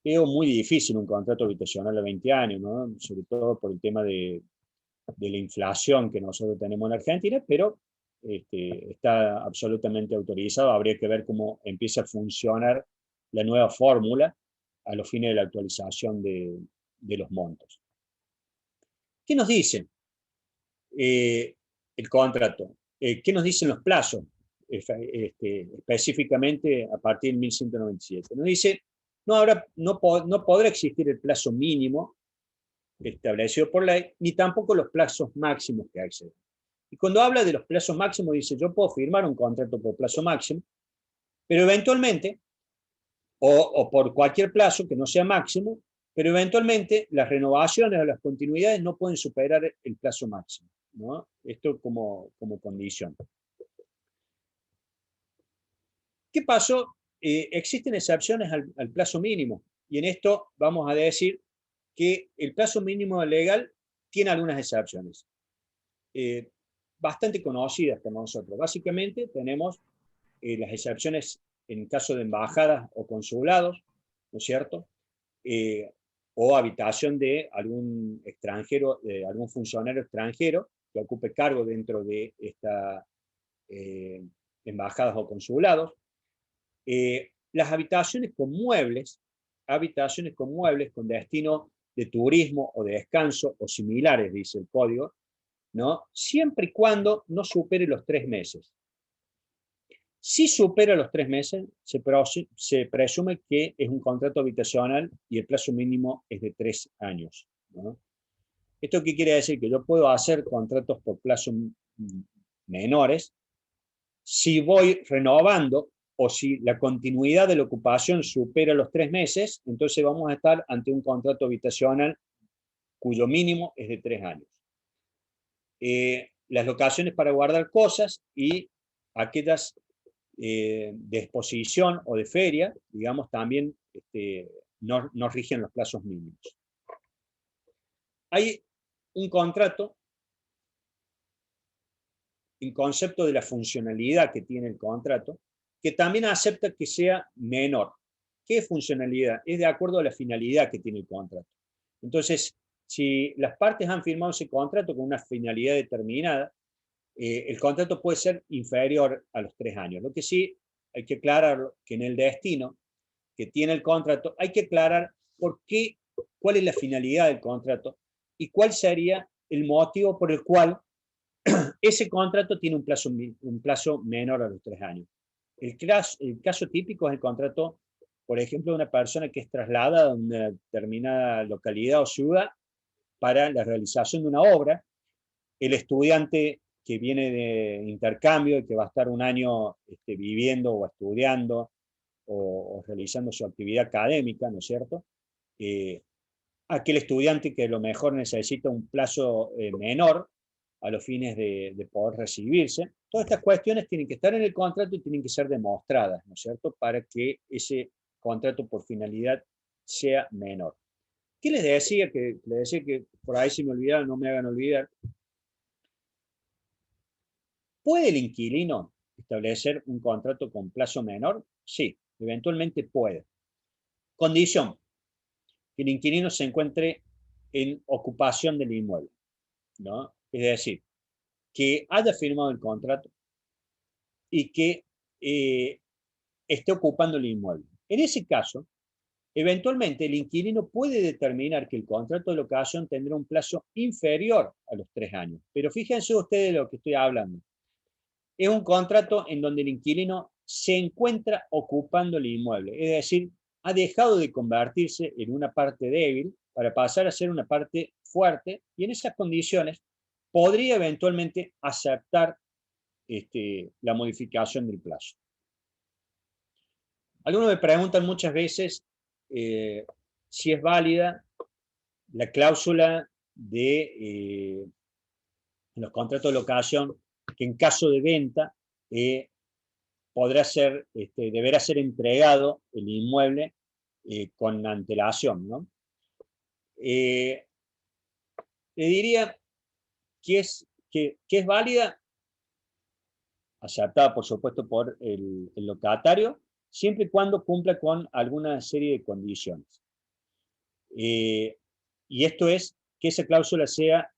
Veo muy difícil un contrato habitacional a 20 años, ¿no? Sobre todo por el tema de la inflación que nosotros tenemos en Argentina, pero está absolutamente autorizado. Habría que ver cómo empieza a funcionar la nueva fórmula a los fines de la actualización de los montos. ¿Qué nos dicen el contrato? ¿Qué nos dicen los plazos? Específicamente a partir del 1197. Nos dice, no podrá existir el plazo mínimo establecido por ley, ni tampoco los plazos máximos que acceden. Y cuando habla de los plazos máximos, dice, yo puedo firmar un contrato por plazo máximo, pero eventualmente, o por cualquier plazo que no sea máximo, pero eventualmente las renovaciones o las continuidades no pueden superar el plazo máximo, ¿no? Esto como condición. ¿Qué pasó? Existen excepciones al plazo mínimo, y en esto vamos a decir que el plazo mínimo legal tiene algunas excepciones, bastante conocidas por nosotros. Básicamente tenemos las excepciones en caso de embajadas o consulados, ¿no es cierto? O habitación de algún extranjero, de algún funcionario extranjero que ocupe cargo dentro de estas embajadas o consulados. Las habitaciones con muebles con destino de turismo o de descanso o similares, dice el código, ¿no? Siempre y cuando no supere los 3 meses. Si supera los 3 meses, se presume que es un contrato habitacional y el plazo mínimo es de 3 años, ¿no? ¿Esto qué quiere decir? Que yo puedo hacer contratos por plazos menores si voy renovando, o si la continuidad de la ocupación supera los 3 meses, entonces vamos a estar ante un contrato habitacional cuyo mínimo es de 3 años. Las locaciones para guardar cosas y aquellas de exposición o de feria, digamos, también no rigen los plazos mínimos. Hay un contrato, el concepto de la funcionalidad que tiene el contrato, que también acepta que sea menor. ¿Qué funcionalidad? Es de acuerdo a la finalidad que tiene el contrato. Entonces, si las partes han firmado ese contrato con una finalidad determinada, el contrato puede ser inferior a los 3 años. Lo que sí hay que aclarar que en el destino que tiene el contrato, hay que aclarar por qué, cuál es la finalidad del contrato y cuál sería el motivo por el cual ese contrato tiene un plazo menor a los 3 años. El caso típico es el contrato, por ejemplo, de una persona que es trasladada a una determinada localidad o ciudad para la realización de una obra. El estudiante que viene de intercambio y que va a estar un año viviendo o estudiando o realizando su actividad académica, ¿no es cierto? Aquel estudiante que a lo mejor necesita un plazo menor a los fines de poder recibirse. Todas estas cuestiones tienen que estar en el contrato y tienen que ser demostradas, ¿no es cierto?, para que ese contrato por finalidad sea menor. ¿Qué les decía? Que por ahí si me olvidaron, no me hagan olvidar. ¿Puede el inquilino establecer un contrato con plazo menor? Sí, eventualmente puede. Condición: que el inquilino se encuentre en ocupación del inmueble, ¿no? Es decir, que haya firmado el contrato y que esté ocupando el inmueble. En ese caso, eventualmente el inquilino puede determinar que el contrato de locación tendrá un plazo inferior a los 3 años. Pero fíjense ustedes de lo que estoy hablando. Es un contrato en donde el inquilino se encuentra ocupando el inmueble, es decir, ha dejado de convertirse en una parte débil para pasar a ser una parte fuerte, y en esas condiciones podría eventualmente aceptar la modificación del plazo. Algunos me preguntan muchas veces si es válida la cláusula de en los contratos de locación, que en caso de venta deberá ser entregado el inmueble con antelación, ¿no? Le diría que es válida, aceptada por supuesto por el locatario, siempre y cuando cumpla con alguna serie de condiciones. Y esto es que esa cláusula sea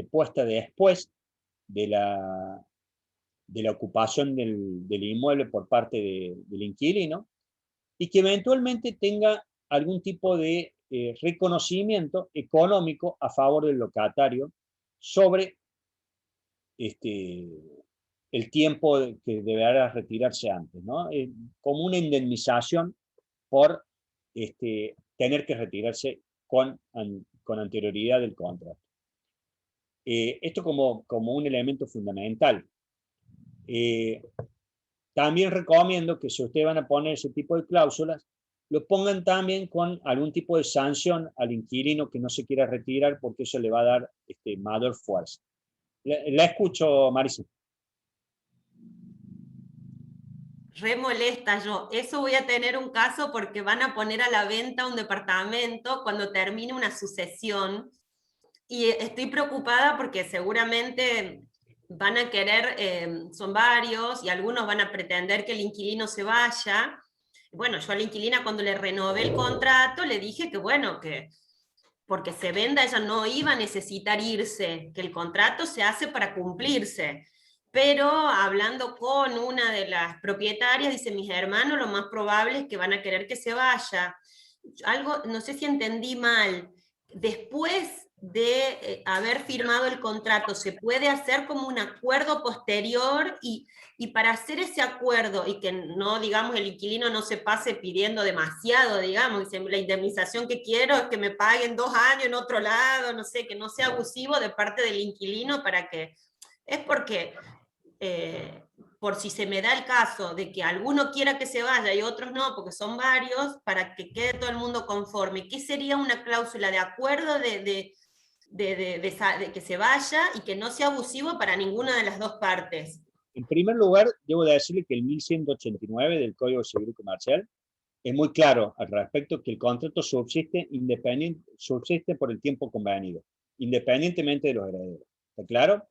puesta después de la ocupación del inmueble por parte del inquilino, y que eventualmente tenga algún tipo de reconocimiento económico a favor del locatario sobre el tiempo que deberá retirarse antes, ¿no? Como una indemnización por tener que retirarse con anterioridad del contrato. Esto como un elemento fundamental. También recomiendo que si ustedes van a poner ese tipo de cláusulas, lo pongan también con algún tipo de sanción al inquilino que no se quiera retirar, porque eso le va a dar mayor fuerza. La escucho, Marisa. Re molesta yo. Eso voy a tener un caso porque van a poner a la venta un departamento cuando termine una sucesión, y estoy preocupada porque seguramente van a querer, son varios, y algunos van a pretender que el inquilino se vaya. Bueno, yo a la inquilina cuando le renové el contrato le dije que bueno, que porque se venda ella no iba a necesitar irse, que el contrato se hace para cumplirse. Pero hablando con una de las propietarias, dice, mis hermanos lo más probable es que van a querer que se vaya. Algo, no sé si entendí mal, después de haber firmado el contrato, se puede hacer como un acuerdo posterior, y para hacer ese acuerdo y que no, digamos, el inquilino no se pase pidiendo demasiado, digamos, la indemnización que quiero es que me paguen 2 años en otro lado, no sé, que no sea abusivo de parte del inquilino, para que, es porque por si se me da el caso de que alguno quiera que se vaya y otros no, porque son varios, para que quede todo el mundo conforme. ¿Qué sería una cláusula de acuerdo de que se vaya y que no sea abusivo para ninguna de las dos partes? En primer lugar, debo decirle que el 1189 del Código Civil Comercial es muy claro al respecto, que el contrato subsiste por el tiempo convenido, independientemente de los herederos. ¿Está claro?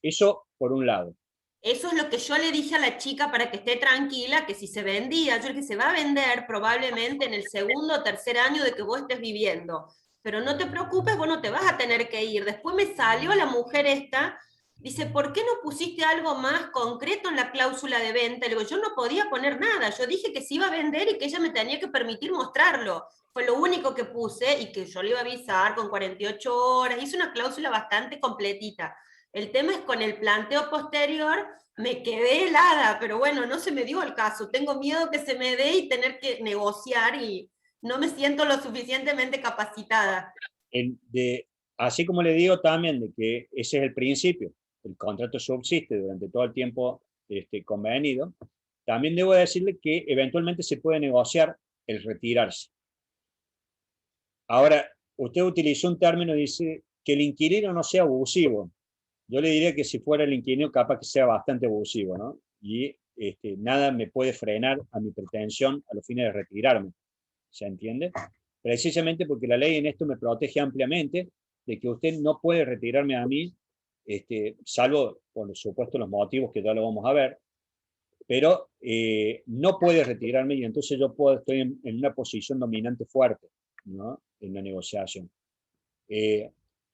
Eso por un lado. Eso es lo que yo le dije a la chica para que esté tranquila, que si se vendía, yo le dije, se va a vender probablemente en el segundo o tercer año de que vos estés viviendo. Pero no te preocupes, vos no te vas a tener que ir. Después me salió la mujer esta, dice, ¿por qué no pusiste algo más concreto en la cláusula de venta? Le digo, yo no podía poner nada, yo dije que se iba a vender y que ella me tenía que permitir mostrarlo. Fue lo único que puse y que yo le iba a avisar con 48 horas, hice una cláusula bastante completita. El tema es con el planteo posterior, me quedé helada, pero bueno, no se me dio el caso. Tengo miedo que se me dé y tener que negociar y no me siento lo suficientemente capacitada. Así como le digo también de que ese es el principio, el contrato subsiste durante todo el tiempo convenido, también debo decirle que eventualmente se puede negociar el retirarse. Ahora, usted utilizó un término, dice, que el inquilino no sea abusivo. Yo le diría que si fuera el inquilino, capaz que sea bastante abusivo, ¿no? Y nada me puede frenar a mi pretensión a los fines de retirarme. ¿Se entiende? Precisamente porque la ley en esto me protege ampliamente de que usted no puede retirarme a mí, salvo, por supuesto, los motivos que ya lo vamos a ver, pero no puede retirarme y entonces yo estoy en una posición dominante fuerte, ¿no? En la negociación.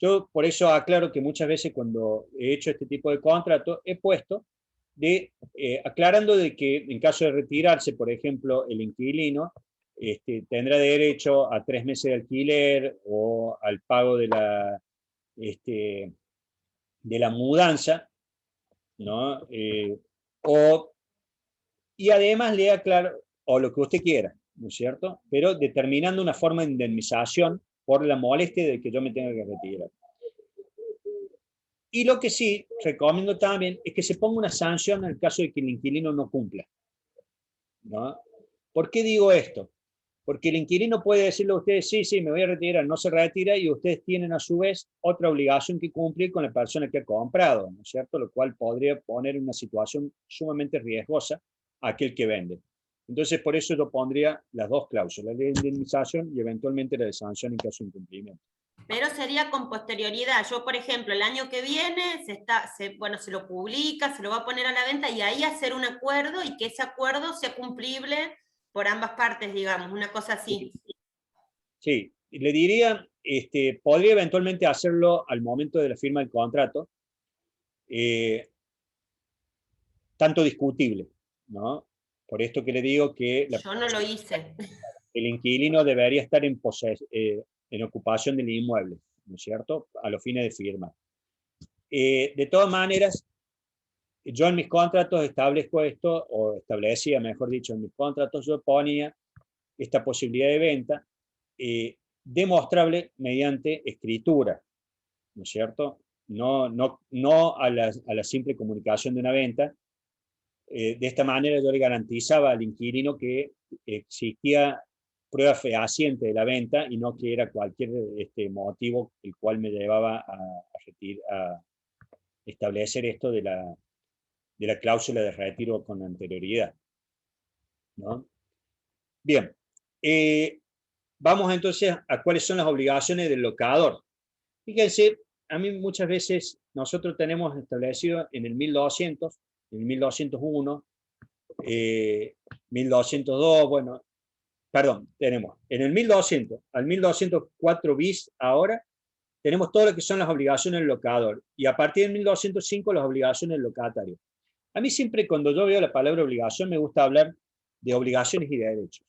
Yo por eso aclaro que muchas veces cuando he hecho este tipo de contrato he puesto aclarando de que en caso de retirarse, por ejemplo, el inquilino tendrá derecho a 3 meses de alquiler o al pago de la mudanza, ¿no? Y además le aclaro, o lo que usted quiera, ¿no es cierto? Pero determinando una forma de indemnización por la molestia de que yo me tenga que retirar. Y lo que sí recomiendo también es que se ponga una sanción en el caso de que el inquilino no cumpla, ¿no? ¿Por qué digo esto? Porque el inquilino puede decirle a ustedes, sí, sí, me voy a retirar, no se retira, y ustedes tienen a su vez otra obligación que cumplir con la persona que ha comprado, ¿no es cierto? Lo cual podría poner en una situación sumamente riesgosa a aquel que vende. Entonces, por eso yo pondría las dos cláusulas, la de indemnización y eventualmente la de sanción en caso de incumplimiento. Pero sería con posterioridad. Yo, por ejemplo, el año que viene se lo publica, se lo va a poner a la venta y ahí hacer un acuerdo y que ese acuerdo sea cumplible por ambas partes, digamos, una cosa así. Sí, le diría, podría eventualmente hacerlo al momento de la firma del contrato, tanto discutible, ¿no? Por esto que le digo que yo no lo hice. El inquilino debería estar en ocupación del inmueble, ¿no es cierto? A los fines de firma. De todas maneras, yo en mis contratos establezco esto, o establecía, mejor dicho, en mis contratos yo ponía esta posibilidad de venta demostrable mediante escritura, ¿no es cierto? No a la simple comunicación de una venta. De esta manera yo le garantizaba al inquilino que existía prueba fehaciente de la venta y no que era cualquier motivo el cual me llevaba a establecer esto de la cláusula de retiro con anterioridad, ¿no? Bien, vamos entonces a cuáles son las obligaciones del locador. Fíjense, a mí muchas veces nosotros tenemos establecido en el 1200, en el 1201, 1202, bueno, perdón, tenemos en el 1200 al 1204 bis ahora, tenemos todo lo que son las obligaciones del locador, y a partir del 1205 las obligaciones del locatario. A mí siempre cuando yo veo la palabra obligación me gusta hablar de obligaciones y de derechos,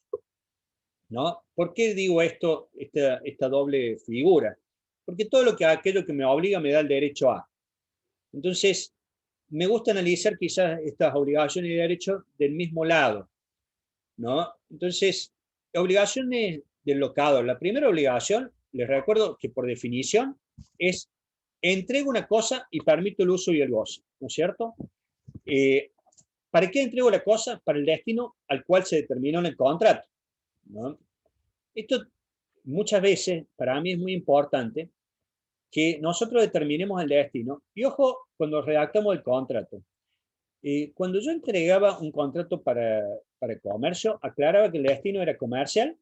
¿no? ¿Por qué digo esto, esta doble figura? Porque todo aquello que me obliga me da el derecho a. Entonces, me gusta analizar quizás estas obligaciones y derechos del mismo lado, ¿no? Entonces, obligaciones del locador. La primera obligación, les recuerdo que por definición es entrego una cosa y permito el uso y el goce, ¿no es cierto? ¿Para qué entrego la cosa? Para el destino al cual se determinó en el contrato, ¿no? Esto muchas veces para mí es muy importante que nosotros determinemos el destino. Y ojo, cuando redactamos el contrato, cuando yo entregaba un contrato para comercio, aclaraba que el destino era comercial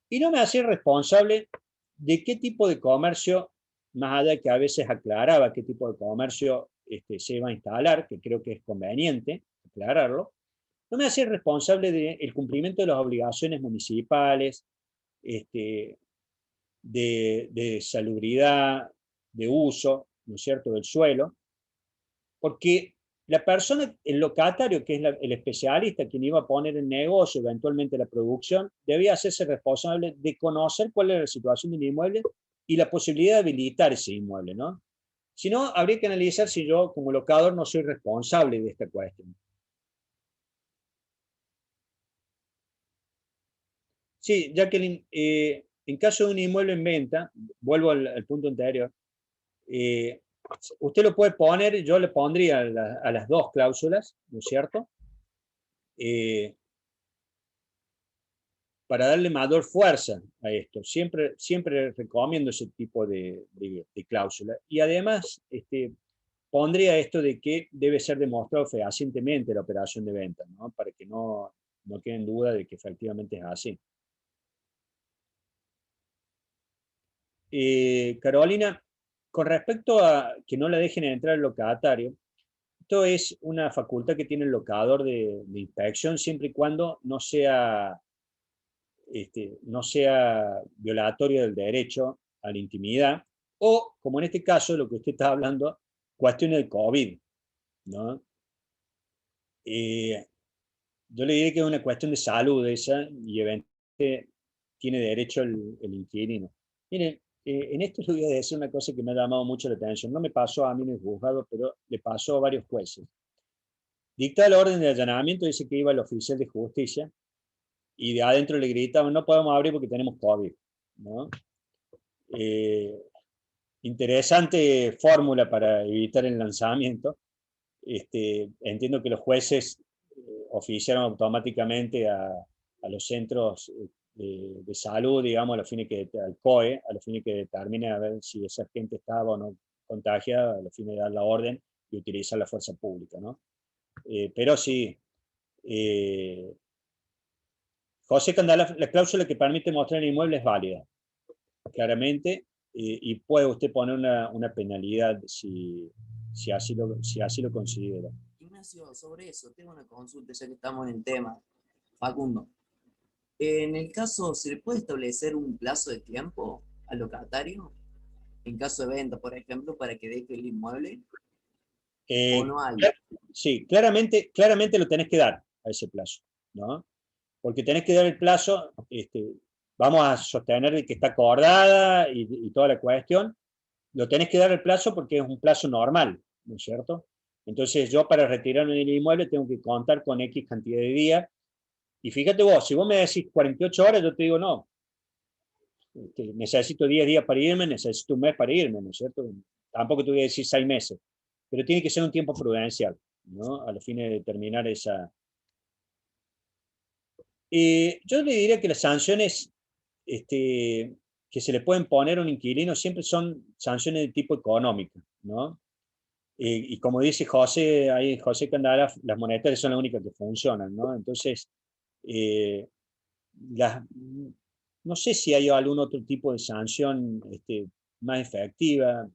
y no me hacía responsable de qué tipo de comercio, más allá que a veces aclaraba qué tipo de comercio se va a instalar, que creo que es conveniente aclararlo, no me hace responsable del cumplimiento de las obligaciones municipales, de salubridad, de uso, ¿no es cierto?, del suelo, porque la persona, el locatario, que es el especialista, quien iba a poner en negocio eventualmente la producción, debía hacerse responsable de conocer cuál era la situación del inmueble y la posibilidad de habilitar ese inmueble, ¿no? Si no, habría que analizar si yo, como locador, no soy responsable de esta cuestión. Sí, Jacqueline, en caso de un inmueble en venta, vuelvo al punto anterior, usted lo puede poner, yo le pondría a las dos cláusulas, ¿no es cierto? Para darle mayor fuerza a esto. Siempre recomiendo ese tipo de cláusula. Y además, pondría esto de que debe ser demostrado fehacientemente la operación de venta, ¿no? Para que no quede en duda de que efectivamente es así. Carolina, con respecto a que no la dejen entrar el locatario, esto es una facultad que tiene el locador de inspección siempre y cuando no sea violatorio del derecho a la intimidad, o, como en este caso, lo que usted está hablando, cuestiones del COVID, ¿no? Yo le diré que es una cuestión de salud esa, y eventualmente tiene derecho el inquilino. Miren, en esto le voy a decir una cosa que me ha llamado mucho la atención. No me pasó a mí en el juzgado, pero le pasó a varios jueces. Dicta la orden de allanamiento, dice que iba el oficial de justicia, y de adentro le gritaban, no podemos abrir porque tenemos COVID, ¿no? Interesante fórmula para evitar el lanzamiento. Entiendo que los jueces oficiaron automáticamente a los centros de salud, digamos, a los fines al COE, a los fines que determine a ver si esa gente estaba o no contagiada, a los fines de dar la orden y utilizar la fuerza pública, ¿no? Pero sí, José Candela, la cláusula que permite mostrar el inmueble es válida, claramente, y puede usted poner una penalidad si así lo considera. Ignacio, sobre eso, tengo una consulta ya que estamos en el tema. Facundo, en el caso, ¿se le puede establecer un plazo de tiempo al locatario? En caso de venta, por ejemplo, para que deje el inmueble. ¿O no hay? Sí, claramente lo tenés que dar a ese plazo, ¿no? Porque tenés que dar el plazo, vamos a sostener que está acordada y toda la cuestión, lo tenés que dar el plazo porque es un plazo normal, ¿no es cierto? Entonces yo para retirarme del inmueble tengo que contar con X cantidad de días, y fíjate vos, si vos me decís 48 horas, yo te digo no, necesito 10 días para irme, necesito un mes para irme, ¿no es cierto? Tampoco te voy a decir 6 meses, pero tiene que ser un tiempo prudencial, ¿no? A los fines de determinar esa... yo le diría que las sanciones que se le pueden poner a un inquilino siempre son sanciones de tipo económico, ¿no? Y como dice José, ahí José Candela, las monetarias son las únicas que funcionan, ¿no? Entonces, no sé si hay algún otro tipo de sanción más efectiva,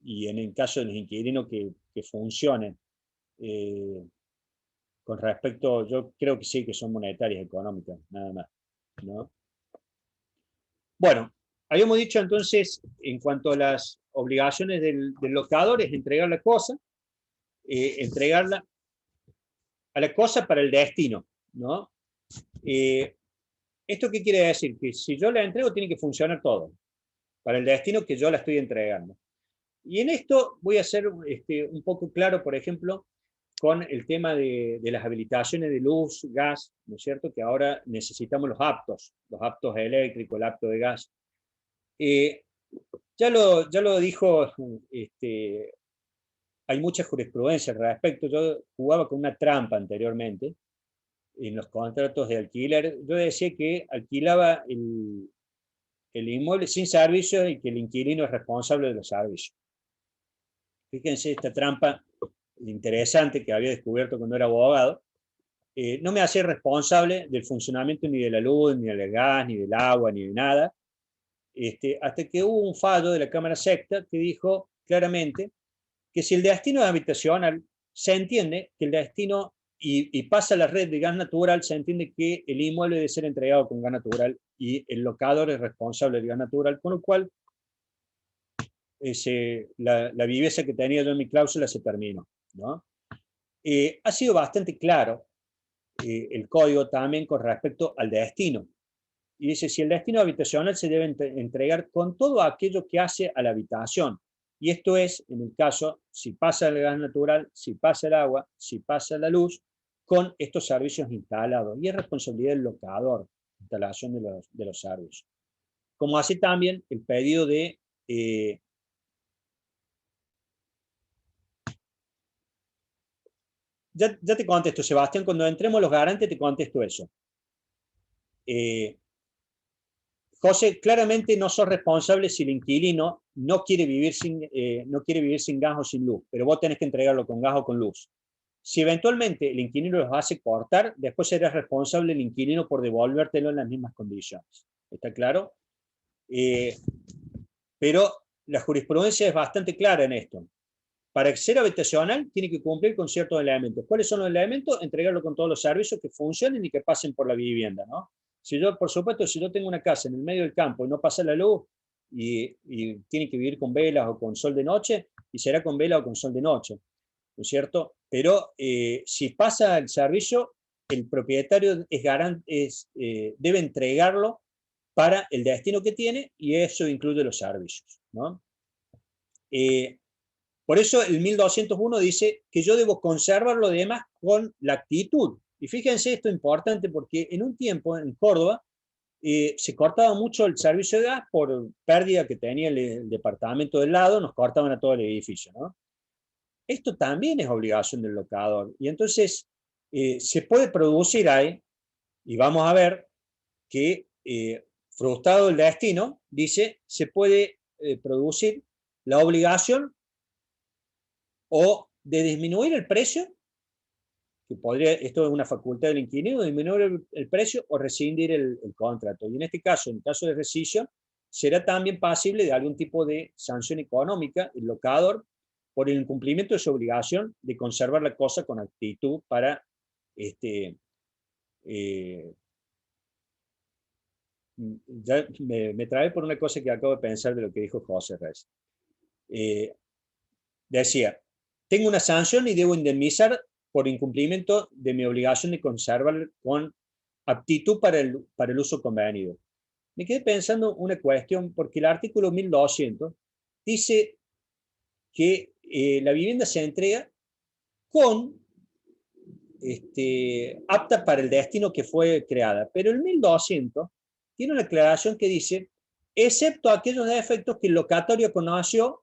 y en el caso de los inquilinos que funcionen. Con respecto, yo creo que sí, que son monetarias, económicas, nada más, ¿no? Bueno, habíamos dicho entonces, en cuanto a las obligaciones del locador, es entregar la cosa, entregarla a la cosa para el destino, ¿no? ¿Esto qué quiere decir? Que si yo la entrego, tiene que funcionar todo, para el destino que yo la estoy entregando. Y en esto voy a ser un poco claro, por ejemplo, con el tema de las habilitaciones de luz, gas, ¿no es cierto? Que ahora necesitamos los aptos eléctricos, el apto de gas. Ya lo dijo, hay mucha jurisprudencia al respecto. Yo jugaba con una trampa anteriormente en los contratos de alquiler. Yo decía que alquilaba el inmueble sin servicio y que el inquilino es responsable de los servicios. Fíjense esta trampa interesante que había descubierto cuando era abogado. No me hacía responsable del funcionamiento ni de la luz, ni del gas, ni del agua, ni de nada, hasta que hubo un fallo de la Cámara Sexta que dijo claramente que si el destino es habitacional, se entiende que el destino, y pasa a la red de gas natural, se entiende que el inmueble debe ser entregado con gas natural y el locador es responsable del gas natural, con lo cual la viveza que tenía yo en mi cláusula se terminó, ¿no? Ha sido bastante claro el código también con respecto al destino. Y dice, si el destino habitacional se debe entregar con todo aquello que hace a la habitación. Y esto es, en el caso, si pasa el gas natural, si pasa el agua, si pasa la luz, con estos servicios instalados. Y es responsabilidad del locador, instalación de los servicios. Como así también el pedido de... ya te contesto, Sebastián, cuando entremos los garantes te contesto eso. José, claramente no sos responsable si el inquilino no quiere vivir sin gas o sin luz, pero vos tenés que entregarlo con gas o con luz. Si eventualmente el inquilino los hace cortar, después serás responsable el inquilino por devolvértelo en las mismas condiciones. ¿Está claro? Pero la jurisprudencia es bastante clara en esto. Para ser habitacional tiene que cumplir con ciertos elementos. ¿Cuáles son los elementos? Entregarlo con todos los servicios que funcionen y que pasen por la vivienda, ¿no? Si yo, por supuesto, si yo tengo una casa en el medio del campo y no pasa la luz y tiene que vivir con velas o con sol de noche, y será con vela o con sol de noche, ¿no es cierto? Pero si pasa el servicio, el propietario debe entregarlo para el destino que tiene y eso incluye los servicios, ¿no? Por eso el 1201 dice que yo debo conservar lo demás con la actitud. Y fíjense esto importante porque en un tiempo en Córdoba se cortaba mucho el servicio de gas por pérdida que tenía el departamento del lado, nos cortaban a todo el edificio, ¿no? Esto también es obligación del locador. Y entonces se puede producir ahí, y vamos a ver que frustrado el destino, dice, se puede producir la obligación o de disminuir el precio, que podría, esto es una facultad del inquilino, disminuir el precio o rescindir el contrato. Y en este caso, en caso de rescisión, será también pasible de algún tipo de sanción económica, el locador, por el incumplimiento de su obligación de conservar la cosa con actitud para ya me trae por una cosa que acabo de pensar de lo que dijo José Reyes. Decía, tengo una sanción y debo indemnizar por incumplimiento de mi obligación de conservar con aptitud para el uso convenido. Me quedé pensando una cuestión, porque el artículo 1200 dice que la vivienda se entrega con apta para el destino que fue creada, pero el 1200 tiene una aclaración que dice, excepto aquellos defectos que el locatario conoció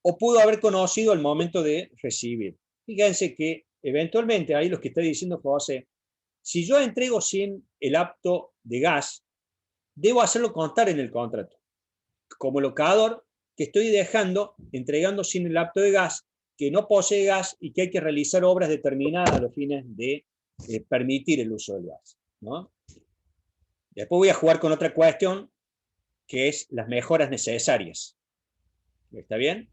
o pudo haber conocido al momento de recibir. Fíjense que eventualmente, ahí lo que está diciendo José, si yo entrego sin el apto de gas, debo hacerlo constar en el contrato. Como locador, que estoy entregando sin el apto de gas, que no posee gas y que hay que realizar obras determinadas a los fines de permitir el uso del gas, ¿no? Después voy a jugar con otra cuestión, que es las mejoras necesarias. ¿Está bien?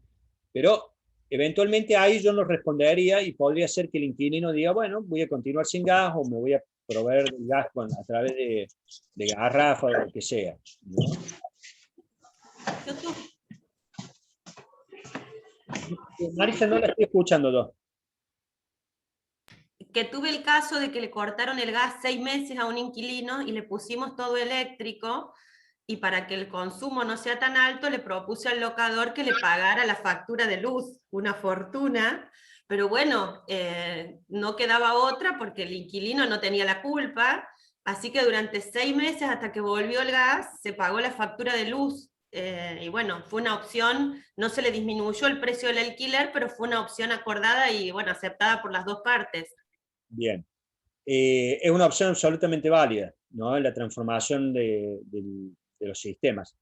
Pero eventualmente ahí yo no respondería y podría ser que el inquilino diga, bueno, voy a continuar sin gas o me voy a proveer gas a través de garrafa o lo que sea, ¿no? Marisa, no la estoy escuchando yo. Que tuve el caso de que le cortaron el gas 6 meses a un inquilino y le pusimos todo eléctrico, y para que el consumo no sea tan alto le propuse al locador que le pagara la factura de luz, una fortuna, pero bueno, no quedaba otra porque el inquilino no tenía la culpa, así que durante 6 meses hasta que volvió el gas se pagó la factura de luz. Y bueno, fue una opción, no se le disminuyó el precio del alquiler, pero fue una opción acordada y bueno, aceptada por las dos partes. Bien. Es una opción absolutamente válida, ¿no? La transformación de los sistemas.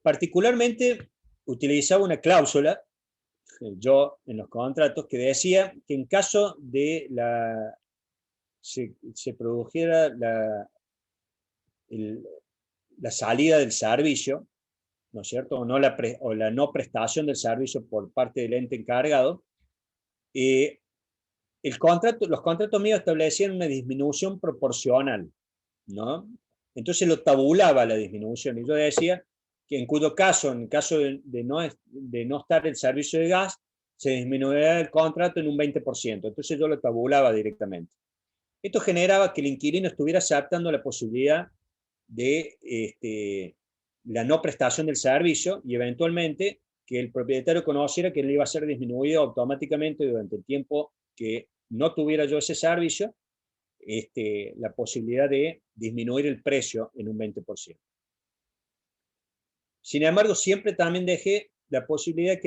Particularmente utilizaba una cláusula, yo en los contratos, que decía que en caso de se produjera la salida del servicio, ¿no es cierto? O la no prestación del servicio por parte del ente encargado, los contratos míos establecían una disminución proporcional, ¿no? Entonces lo tabulaba la disminución, y yo decía que en cuyo caso, en caso de no estar el servicio de gas, se disminuía el contrato en un 20%, entonces yo lo tabulaba directamente. Esto generaba que el inquilino estuviera aceptando la posibilidad de la no prestación del servicio, y eventualmente que el propietario conociera que él iba a ser disminuido automáticamente durante el tiempo que no tuviera yo ese servicio, la posibilidad de disminuir el precio en un 20%. Sin embargo, siempre también dejé la posibilidad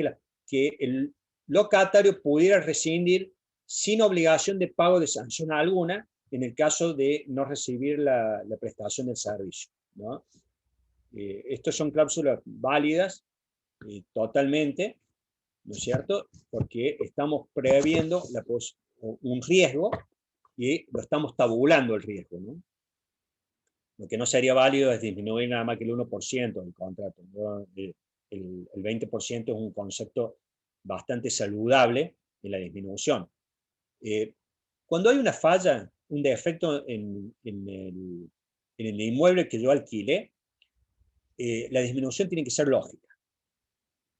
que el locatario pudiera rescindir sin obligación de pago de sanción alguna en el caso de no recibir la prestación del servicio, ¿no? Estos son cláusulas válidas totalmente, ¿no es cierto? Porque estamos previendo un riesgo y lo estamos tabulando el riesgo, ¿no? Lo que no sería válido es disminuir nada más que el 1% del contrato, ¿no? El 20% es un concepto bastante saludable de la disminución. Cuando hay una falla, un defecto en el inmueble que yo alquilé, la disminución tiene que ser lógica.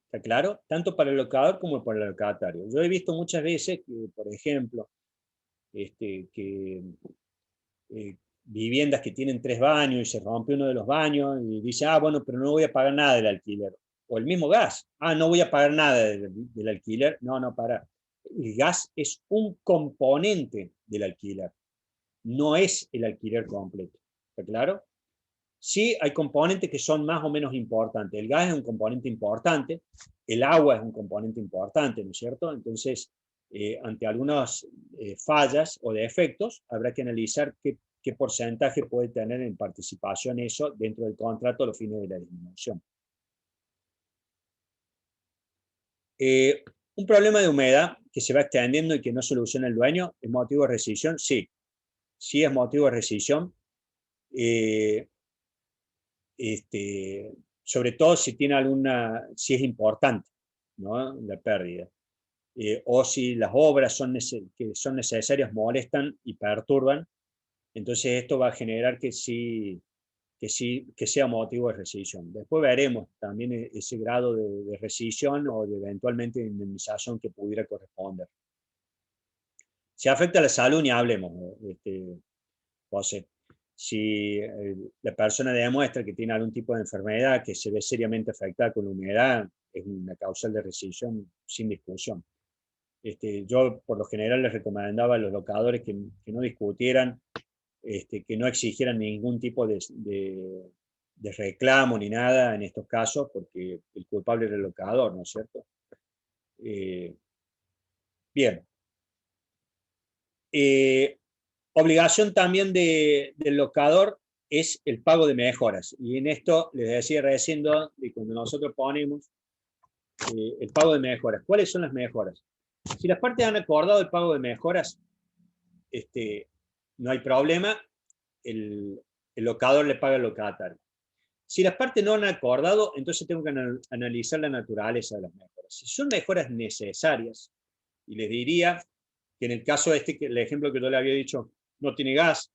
¿Está claro? Tanto para el locador como para el locatario. Yo he visto muchas veces que, por ejemplo, viviendas que tienen 3 baños y se rompe uno de los baños y dice, bueno, pero no voy a pagar nada del alquiler. O el mismo gas, no voy a pagar nada del alquiler. No, para. El gas es un componente del alquiler, no es el alquiler completo. ¿Está claro? Sí, hay componentes que son más o menos importantes. El gas es un componente importante, el agua es un componente importante, ¿no es cierto? Entonces, ante algunas fallas o defectos, habrá que analizar qué porcentaje puede tener en participación eso dentro del contrato a los fines de la disminución. Un problema de humedad que se va extendiendo y que no soluciona el dueño, ¿es motivo de rescisión? Sí, sí es motivo de rescisión. Sobre todo si tiene si es importante, ¿no?, la pérdida. O si las obras que son necesarias molestan y perturban, entonces esto va a generar que sea motivo de rescisión. Después veremos también ese grado de rescisión o de eventualmente indemnización que pudiera corresponder. Si afecta a la salud, ni hablemos, José. Si la persona demuestra que tiene algún tipo de enfermedad que se ve seriamente afectada con la humedad, es una causal de rescisión sin discusión. Yo por lo general les recomendaba a los locadores que no discutieran, que no exigieran ningún tipo de reclamo ni nada en estos casos, porque el culpable era el locador, ¿no es cierto? Bien. Obligación también del locador es el pago de mejoras. Y en esto les decía recién, cuando nosotros ponemos el pago de mejoras. ¿Cuáles son las mejoras? Si las partes han acordado el pago de mejoras, no hay problema, el locador le paga al locatario. Si las partes no han acordado, entonces tengo que analizar la naturaleza de las mejoras. Si son mejoras necesarias, y les diría que en el caso el ejemplo que yo le había dicho, no tiene gas,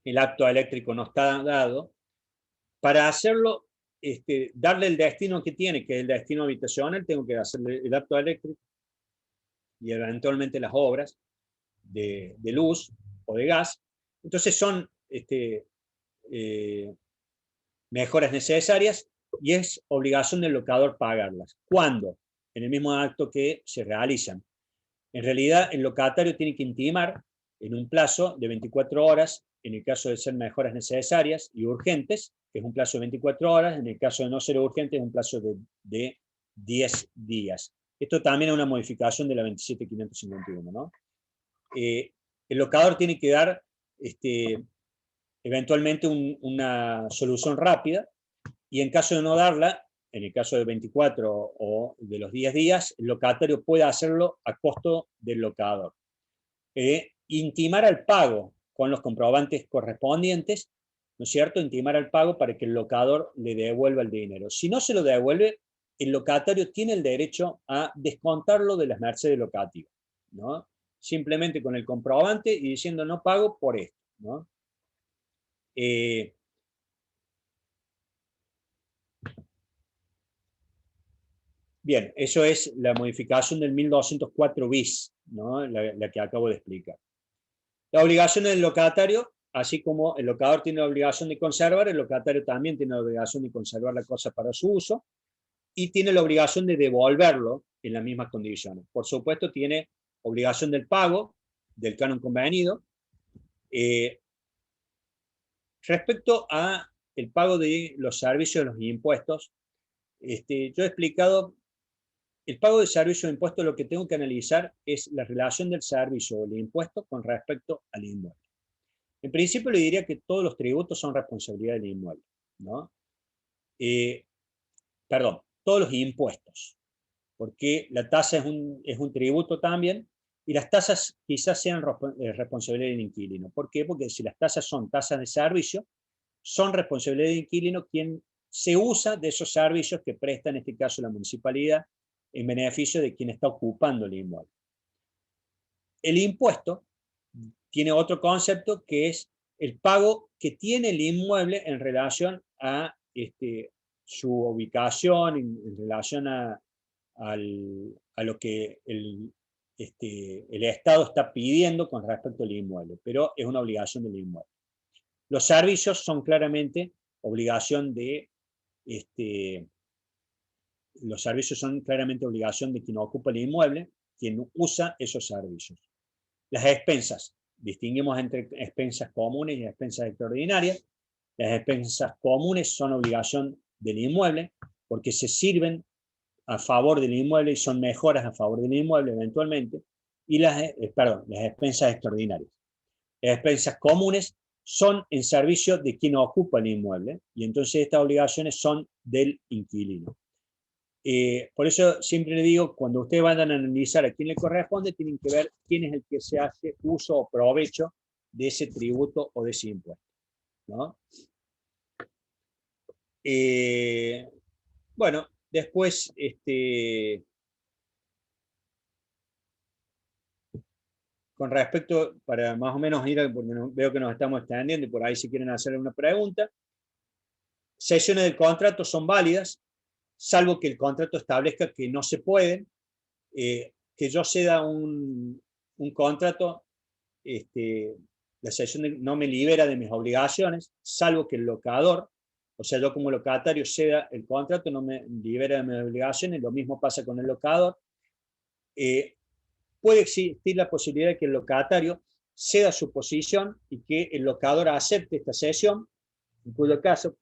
el acto eléctrico no está dado, para hacerlo, darle el destino que tiene, que es el destino habitacional, tengo que hacerle el acto eléctrico y eventualmente las obras de luz o de gas. Entonces son mejoras necesarias y es obligación del locador pagarlas. ¿Cuándo? En el mismo acto que se realizan. En realidad, el locatario tiene que intimar en un plazo de 24 horas, en el caso de ser mejoras necesarias y urgentes, que es un plazo de 24 horas, en el caso de no ser urgente es un plazo de 10 días. Esto también es una modificación de la 27.551, ¿no? El locador tiene que dar eventualmente una solución rápida, y en caso de no darla, en el caso de 24 o de los 10 días, el locatario puede hacerlo a costo del locador. Intimar al pago con los comprobantes correspondientes ¿no es cierto?, intimar al pago para que el locador le devuelva el dinero. Si no se lo devuelve, el locatario tiene el derecho a descontarlo de las mercedes locativas, ¿no? Simplemente con el comprobante y diciendo no pago por esto, ¿no? Bien, eso es la modificación del 1204 bis, ¿no? La que acabo de explicar. La obligación del locatario, así como el locador tiene la obligación de conservar, el locatario también tiene la obligación de conservar la cosa para su uso y tiene la obligación de devolverlo en las mismas condiciones. Por supuesto, tiene obligación del pago del canon convenido. Respecto a el pago de los servicios de los impuestos, yo he explicado, el pago de servicios de impuestos, lo que tengo que analizar es la relación del servicio o el impuesto con respecto al inmueble. En principio le diría que todos los tributos son responsabilidad del inmueble, ¿no? Perdón, todos los impuestos, porque la tasa es un tributo también, y las tasas quizás sean responsabilidad del inquilino. ¿Por qué? Porque si las tasas son tasas de servicio, son responsabilidad del inquilino quien se usa de esos servicios que presta, en este caso, la municipalidad, en beneficio de quien está ocupando el inmueble. El impuesto tiene otro concepto que es el pago que tiene el inmueble en relación a su ubicación, en relación a lo que el Estado está pidiendo con respecto al inmueble, pero es una obligación del inmueble. Los servicios son claramente obligación de los servicios son claramente obligación de quien ocupa el inmueble, quien usa esos servicios. Las expensas, distinguimos entre expensas comunes y expensas extraordinarias. Las expensas comunes son obligación del inmueble porque se sirven a favor del inmueble y son mejoras a favor del inmueble eventualmente. Y las expensas extraordinarias. Las expensas comunes son en servicio de quien ocupa el inmueble y entonces estas obligaciones son del inquilino. Por eso siempre le digo, cuando ustedes vayan a analizar a quién le corresponde, tienen que ver quién es el que se hace uso o provecho de ese tributo o de ese impuesto, ¿no? Bueno, después, con respecto, para más o menos ir, porque veo que nos estamos extendiendo y por ahí si quieren hacerle una pregunta, sesiones del contrato son válidas, salvo que el contrato establezca que no se pueden, que yo ceda un contrato, la sesión no me libera de mis obligaciones, salvo que el locador, o sea, yo como locatario ceda el contrato, no me libera de mis obligaciones, lo mismo pasa con el locador. Puede existir la posibilidad de que el locatario ceda su posición y que el locador acepte esta cesión, en cuyo caso,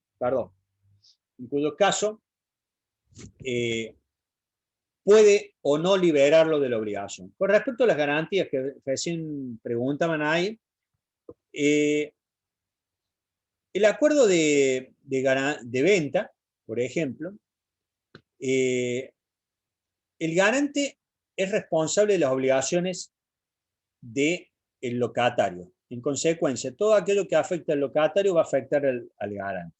puede o no liberarlo de la obligación. Con respecto a las garantías que recién preguntaban ahí, el acuerdo de venta, por ejemplo, el garante es responsable de las obligaciones del locatario. En consecuencia, todo aquello que afecta al locatario va a afectar al garante.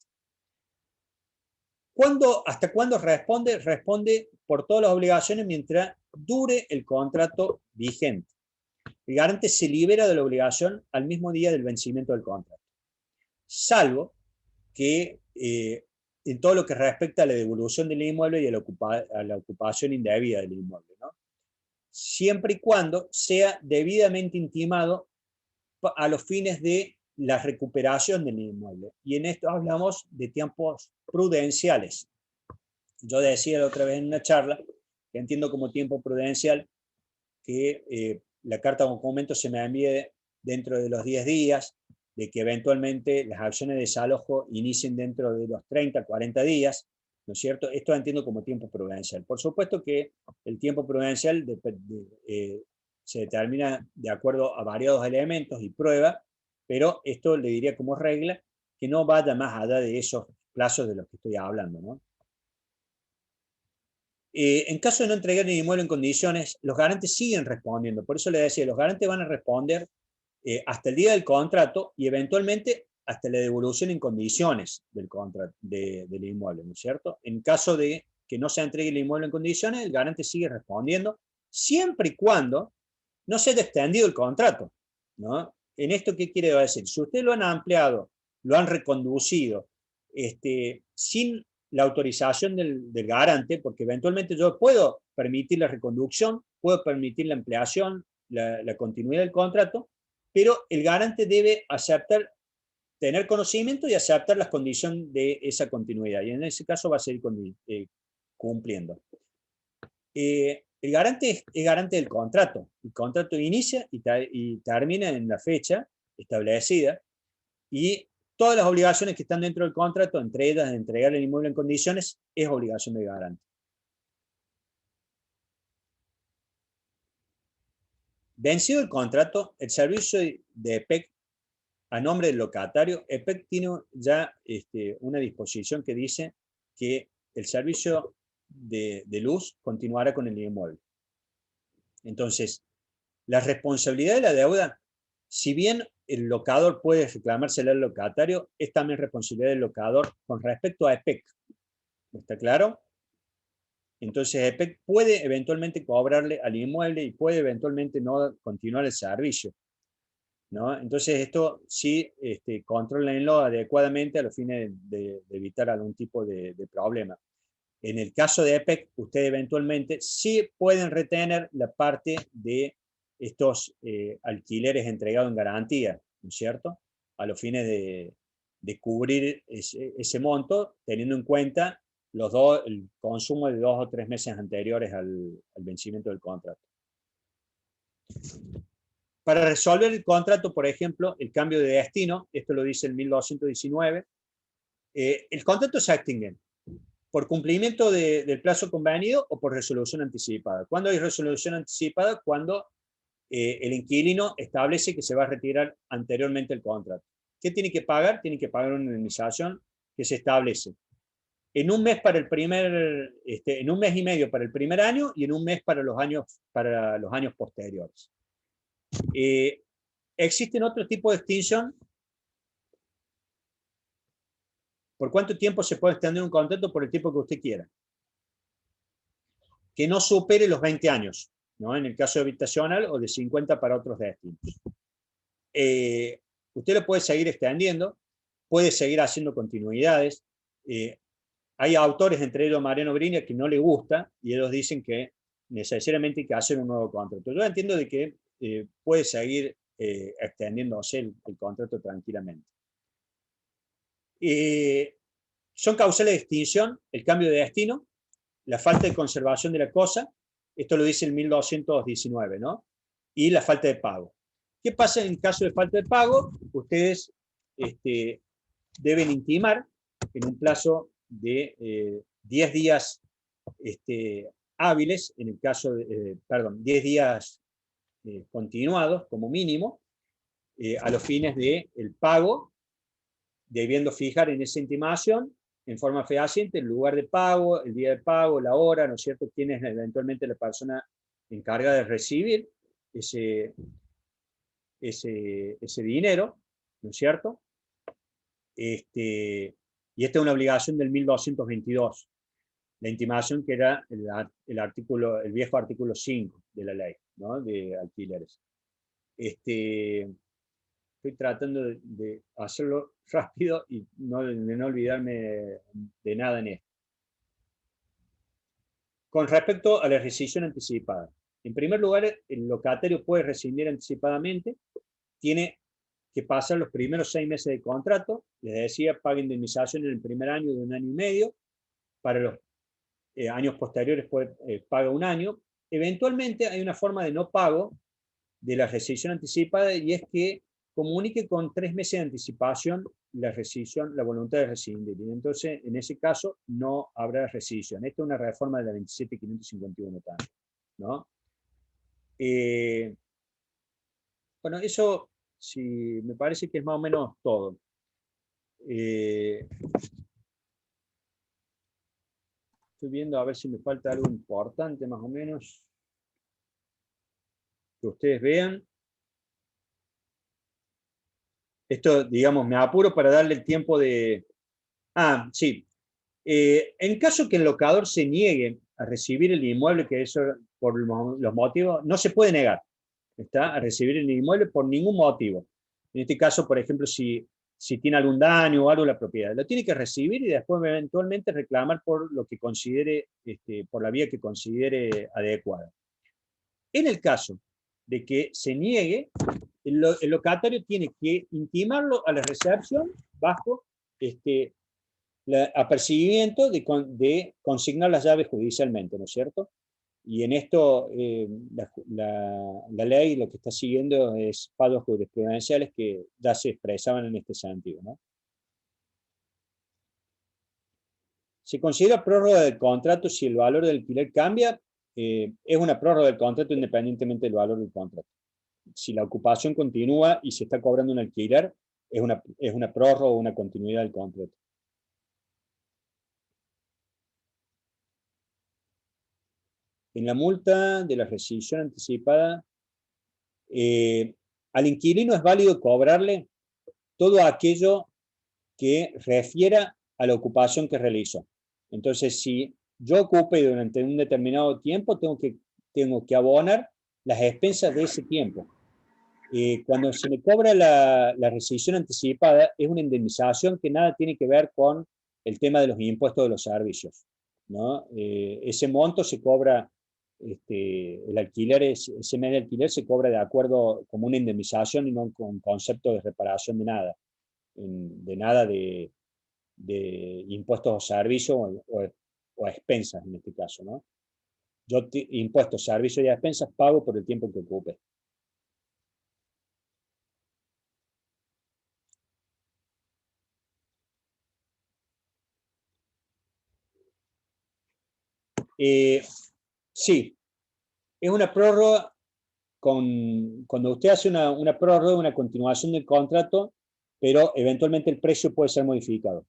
¿Hasta cuándo responde? Responde por todas las obligaciones mientras dure el contrato vigente. El garante se libera de la obligación al mismo día del vencimiento del contrato, salvo que en todo lo que respecta a la devolución del inmueble y a la ocupación indebida del inmueble, ¿no? Siempre y cuando sea debidamente intimado a los fines de la recuperación del inmueble. Y en esto hablamos de tiempos prudenciales. Yo decía la otra vez en una charla que entiendo como tiempo prudencial que la carta de documento se me envíe dentro de los 10 días, de que eventualmente las acciones de desalojo inicien dentro de los 30, 40 días, ¿no es cierto? Esto lo entiendo como tiempo prudencial. Por supuesto que el tiempo prudencial se determina de acuerdo a variados elementos y pruebas, pero esto le diría como regla que no vaya más allá de esos plazos de los que estoy hablando, ¿no? En caso de no entregar el inmueble en condiciones, los garantes siguen respondiendo. Por eso le decía, los garantes van a responder hasta el día del contrato y eventualmente hasta la devolución en condiciones del contrato del inmueble, ¿no es cierto? En caso de que no se entregue el inmueble en condiciones, el garante sigue respondiendo, siempre y cuando no se haya extendido el contrato, ¿no? ¿En esto qué quiere decir? Si ustedes lo han ampliado, lo han reconducido, sin la autorización del garante, porque eventualmente yo puedo permitir la reconducción, puedo permitir la ampliación, la continuidad del contrato, pero el garante debe aceptar, tener conocimiento y aceptar las condiciones de esa continuidad, y en ese caso va a seguir cumpliendo. El garante es garante del contrato. El contrato inicia y termina en la fecha establecida, y todas las obligaciones que están dentro del contrato, entre ellas entregar el inmueble en condiciones, es obligación del garante. Vencido el contrato, el servicio de EPEC a nombre del locatario, EPEC tiene ya una disposición que dice que el servicio de luz continuará con el inmueble. Entonces, la responsabilidad de la deuda, si bien el locador puede reclamársela al locatario, es también responsabilidad del locador con respecto a EPEC. ¿Está claro? Entonces, EPEC puede eventualmente cobrarle al inmueble y puede eventualmente no continuar el servicio, ¿no? Entonces, esto sí, controlenlo adecuadamente a los fines de evitar algún tipo de problema. En el caso de EPEC, ustedes eventualmente sí pueden retener la parte de estos alquileres entregados en garantía, ¿no es cierto? A los fines de cubrir ese monto, teniendo en cuenta el consumo de 2 o 3 meses anteriores al vencimiento del contrato. Para resolver el contrato, por ejemplo, el cambio de destino, esto lo dice el 1219, el contrato se extingue por cumplimiento del plazo convenido o por resolución anticipada. ¿Cuándo hay resolución anticipada? Cuando el inquilino establece que se va a retirar anteriormente el contrato. ¿Qué tiene que pagar? Tiene que pagar una indemnización que se establece en un mes en un mes y medio para el primer año y en un mes para los años posteriores. ¿Existen otro tipo de extinción? ¿Por cuánto tiempo se puede extender un contrato? Por el tiempo que usted quiera. Que no supere los 20 años, ¿no? En el caso habitacional, o de 50 para otros destinos. Usted lo puede seguir extendiendo, puede seguir haciendo continuidades. Hay autores, entre ellos Mariano Briña, que no le gusta, y ellos dicen que necesariamente hay que hacer un nuevo contrato. Yo entiendo de que puede seguir extendiéndose el contrato tranquilamente. Son causales de extinción el cambio de destino, la falta de conservación de la cosa, esto lo dice el 1219, ¿no? Y la falta de pago. ¿Qué pasa en caso de falta de pago? Ustedes deben intimar en un plazo de 10 días hábiles, en el caso de, 10 días continuados como mínimo, a los fines del pago, debiendo fijar en esa intimación en forma fehaciente el lugar de pago, el día de pago, la hora, ¿no es cierto?, quién es eventualmente la persona encargada de recibir ese dinero, ¿no es cierto? Y esta es una obligación del 1222, la intimación que era el viejo artículo 5 de la ley, ¿no?, de alquileres. Estoy tratando de hacerlo rápido y de no olvidarme de nada en esto. Con respecto a la rescisión anticipada. En primer lugar, el locatario puede rescindir anticipadamente, tiene que pasar los primeros 6 meses de contrato, les decía, paga indemnización en el primer año de 1 año y medio, para los años posteriores paga 1 año. Eventualmente hay una forma de no pago de la rescisión anticipada, y es que comunique con 3 meses de anticipación la voluntad de rescindir. Y entonces, en ese caso, no habrá rescisión. Esta es una reforma de la 27.551 también, ¿no? Bueno, eso sí, me parece que es más o menos todo. Estoy viendo a ver si me falta algo importante, más o menos, que ustedes vean. Esto, digamos, me apuro para darle el tiempo de... Ah, sí. En caso que el locador se niegue a recibir el inmueble, que eso por los motivos, no se puede negar, ¿está? A recibir el inmueble por ningún motivo. En este caso, por ejemplo, si tiene algún daño o algo la propiedad, lo tiene que recibir y después eventualmente reclamar por lo que considere, por la vía que considere adecuada. En el caso de que se niegue, el locatario tiene que intimarlo a la recepción bajo apercibimiento de consignar las llaves judicialmente, ¿no es cierto? Y en esto la ley lo que está siguiendo es fallos jurisprudenciales que ya se expresaban en este sentido, ¿no? Se considera prórroga del contrato si el valor del alquiler cambia. Es una prórroga del contrato independientemente del valor del contrato. Si la ocupación continúa y se está cobrando un alquiler, es una prórroga o una continuidad del contrato. En la multa de la rescisión anticipada, al inquilino es válido cobrarle todo aquello que refiera a la ocupación que realizó. Entonces, si yo ocupé durante un determinado tiempo, tengo que abonar las expensas de ese tiempo. Cuando se me cobra la rescisión anticipada, es una indemnización que nada tiene que ver con el tema de los impuestos de los servicios, ¿no? Ese monto se cobra, el alquiler, ese mes de alquiler se cobra de acuerdo como una indemnización y no con concepto de reparación de nada, de impuestos o servicios o a expensas en este caso, ¿no? Yo impuestos, servicios y a expensas pago por el tiempo que ocupe. Sí, es una prórroga cuando usted hace una prórroga, una continuación del contrato, pero eventualmente el precio puede ser modificado.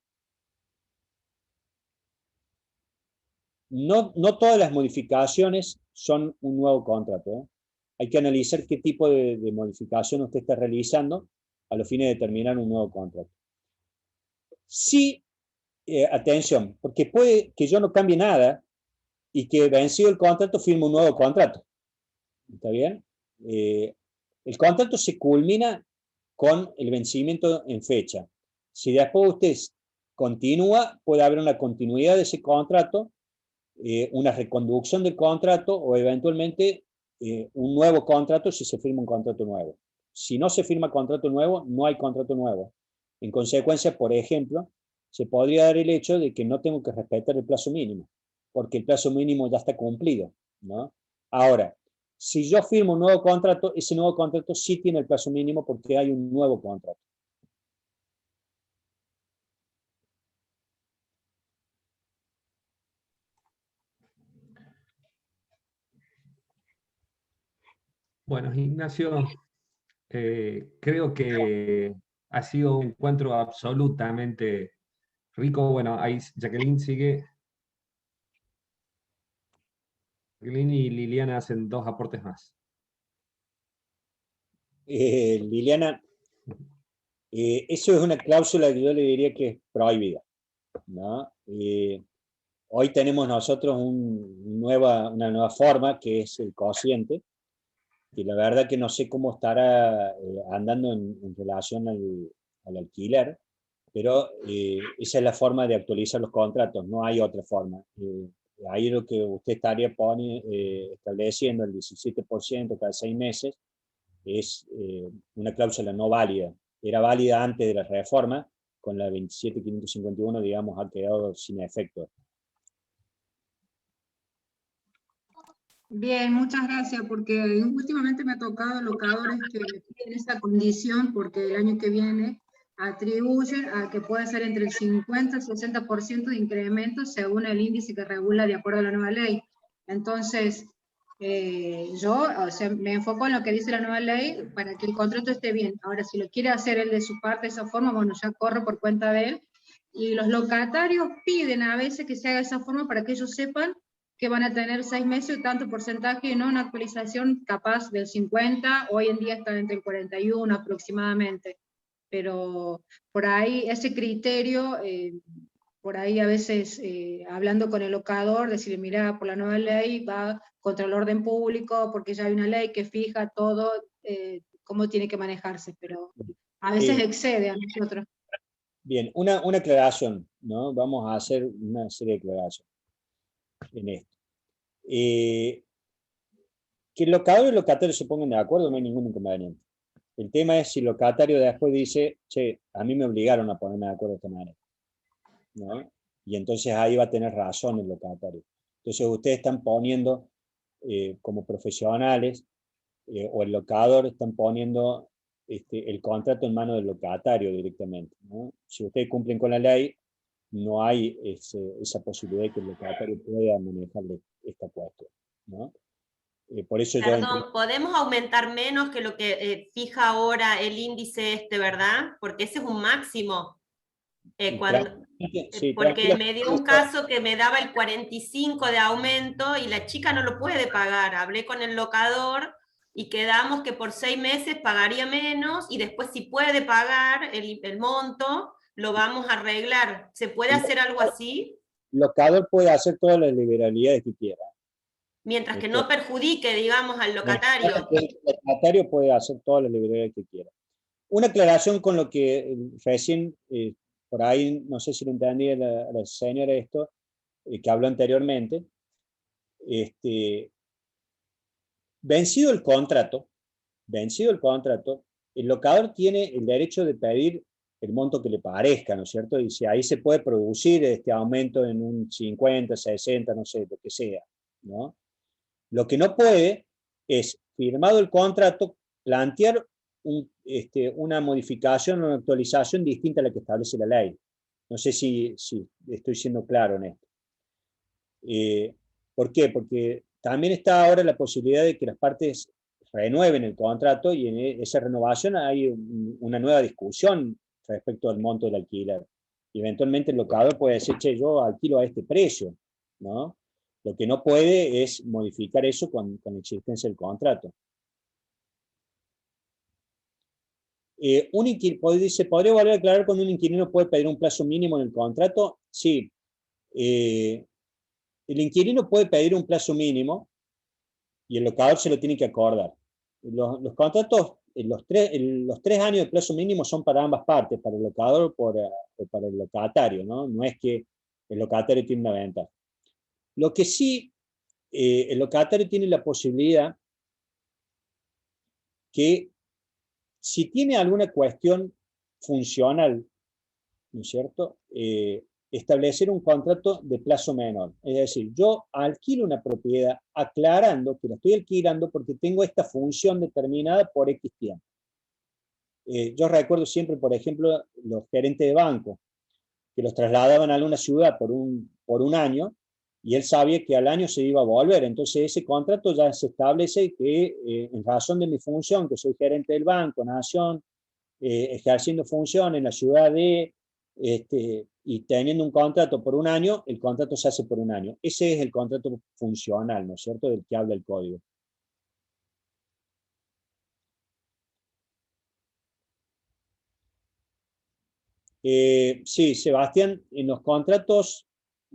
No todas las modificaciones son un nuevo contrato, ¿eh? Hay que analizar qué tipo de modificación usted está realizando a los fines de determinar un nuevo contrato. Sí, atención, porque puede que yo no cambie nada y que vencido el contrato firme un nuevo contrato. ¿Está bien? El contrato se culmina con el vencimiento en fecha. Si después usted continúa, puede haber una continuidad de ese contrato, una reconducción del contrato o eventualmente un nuevo contrato si se firma un contrato nuevo. Si no se firma contrato nuevo, no hay contrato nuevo. En consecuencia, por ejemplo, se podría dar el hecho de que no tengo que respetar el plazo mínimo, porque el plazo mínimo ya está cumplido, ¿no? Ahora, si yo firmo un nuevo contrato, ese nuevo contrato sí tiene el plazo mínimo porque hay un nuevo contrato. Bueno, Ignacio, creo que ha sido un encuentro absolutamente rico. Bueno, ahí Jacqueline sigue. Jacqueline y Liliana hacen 2 aportes más. Liliana, eso es una cláusula que yo le diría que es prohibida, ¿no? Hoy tenemos nosotros una nueva forma que es el cociente, que la verdad que no sé cómo estará andando en relación al alquiler, pero esa es la forma de actualizar los contratos, no hay otra forma. Ahí lo que usted estaría estableciendo el 17% cada 6 meses es una cláusula no válida. Era válida antes de la reforma, con la 27.551, digamos, ha quedado sin efecto. Bien, muchas gracias, porque últimamente me ha tocado locadores que me piden esa condición porque el año que viene atribuyen a que puede ser entre el 50 y el 60% de incremento según el índice que regula de acuerdo a la nueva ley. Entonces, yo, o sea, me enfoco en lo que dice la nueva ley para que el contrato esté bien. Ahora, si lo quiere hacer él de su parte de esa forma, bueno, ya corre por cuenta de él. Y los locatarios piden a veces que se haga de esa forma para que ellos sepan que van a tener 6 meses y tanto porcentaje, y no una actualización capaz del 50, hoy en día está entre el 41 aproximadamente. pero por ahí ese criterio, por ahí a veces hablando con el locador, decirle, mira, por la nueva ley va contra el orden público, porque ya hay una ley que fija todo, cómo tiene que manejarse, pero a veces excede a nosotros. Bien, una aclaración, ¿no? Vamos a hacer una serie de aclaraciones en esto. Que el locador y el locatario se pongan de acuerdo, no hay ningún inconveniente. El tema es si el locatario después dice, che, a mí me obligaron a ponerme de acuerdo de esta manera, ¿no? Y entonces ahí va a tener razón el locatario. Entonces ustedes están poniendo, como profesionales, o el locador están poniendo el contrato en manos del locatario directamente, ¿no? Si ustedes cumplen con la ley, no hay esa posibilidad de que el locatario pueda manejarle esta cuestión, ¿no? Por eso Perdón, ¿podemos aumentar menos que lo que fija ahora el índice ¿verdad? Porque ese es un máximo. Porque me dio un caso que me daba el 45 de aumento y la chica no lo puede pagar. Hablé con el locador y quedamos que por 6 meses pagaría menos y después si puede pagar el monto, lo vamos a arreglar. ¿Se puede hacer algo así? El locador puede hacer todas las liberalidades que quiera. Mientras que no perjudique, digamos, al locatario. El locatario puede hacer todas las liberalidades que quiera. Una aclaración con lo que recién, por ahí, no sé si lo entendí la señora esto, que habló anteriormente. Vencido el contrato, el locador tiene el derecho de pedir el monto que le parezca, ¿no es cierto? Y si ahí se puede producir este aumento en un 50, 60, no sé, lo que sea, ¿no? Lo que no puede es, firmado el contrato, plantear una modificación o una actualización distinta a la que establece la ley. No sé si estoy siendo claro en esto. ¿Por qué? Porque también está ahora la posibilidad de que las partes renueven el contrato y en esa renovación hay una nueva discusión respecto al monto del alquiler. Y eventualmente el locador puede decir, che, yo alquilo a este precio, ¿no? Lo que no puede es modificar eso con la existencia del contrato. ¿Se podría volver a aclarar cuando un inquilino puede pedir un plazo mínimo en el contrato? Sí. El inquilino puede pedir un plazo mínimo y el locador se lo tiene que acordar. Los contratos, los 3 años de plazo mínimo son para ambas partes, para el locador o para el locatario, ¿no? No es que el locatario tiene una ventaja. Lo que sí, el locatario tiene la posibilidad que si tiene alguna cuestión funcional, ¿no es cierto?, establecer un contrato de plazo menor. Es decir, yo alquilo una propiedad aclarando que la estoy alquilando porque tengo esta función determinada por X tiempo. Yo recuerdo siempre, por ejemplo, los gerentes de banco, que los trasladaban a alguna ciudad por un año, y él sabía que al año se iba a volver. Entonces ese contrato ya se establece que en razón de mi función, que soy gerente del banco, Nación, ejerciendo función en la ciudad y teniendo un contrato por un año, el contrato se hace por un año. Ese es el contrato funcional, ¿no es cierto?, del que habla el código. Sí, Sebastián, en los contratos,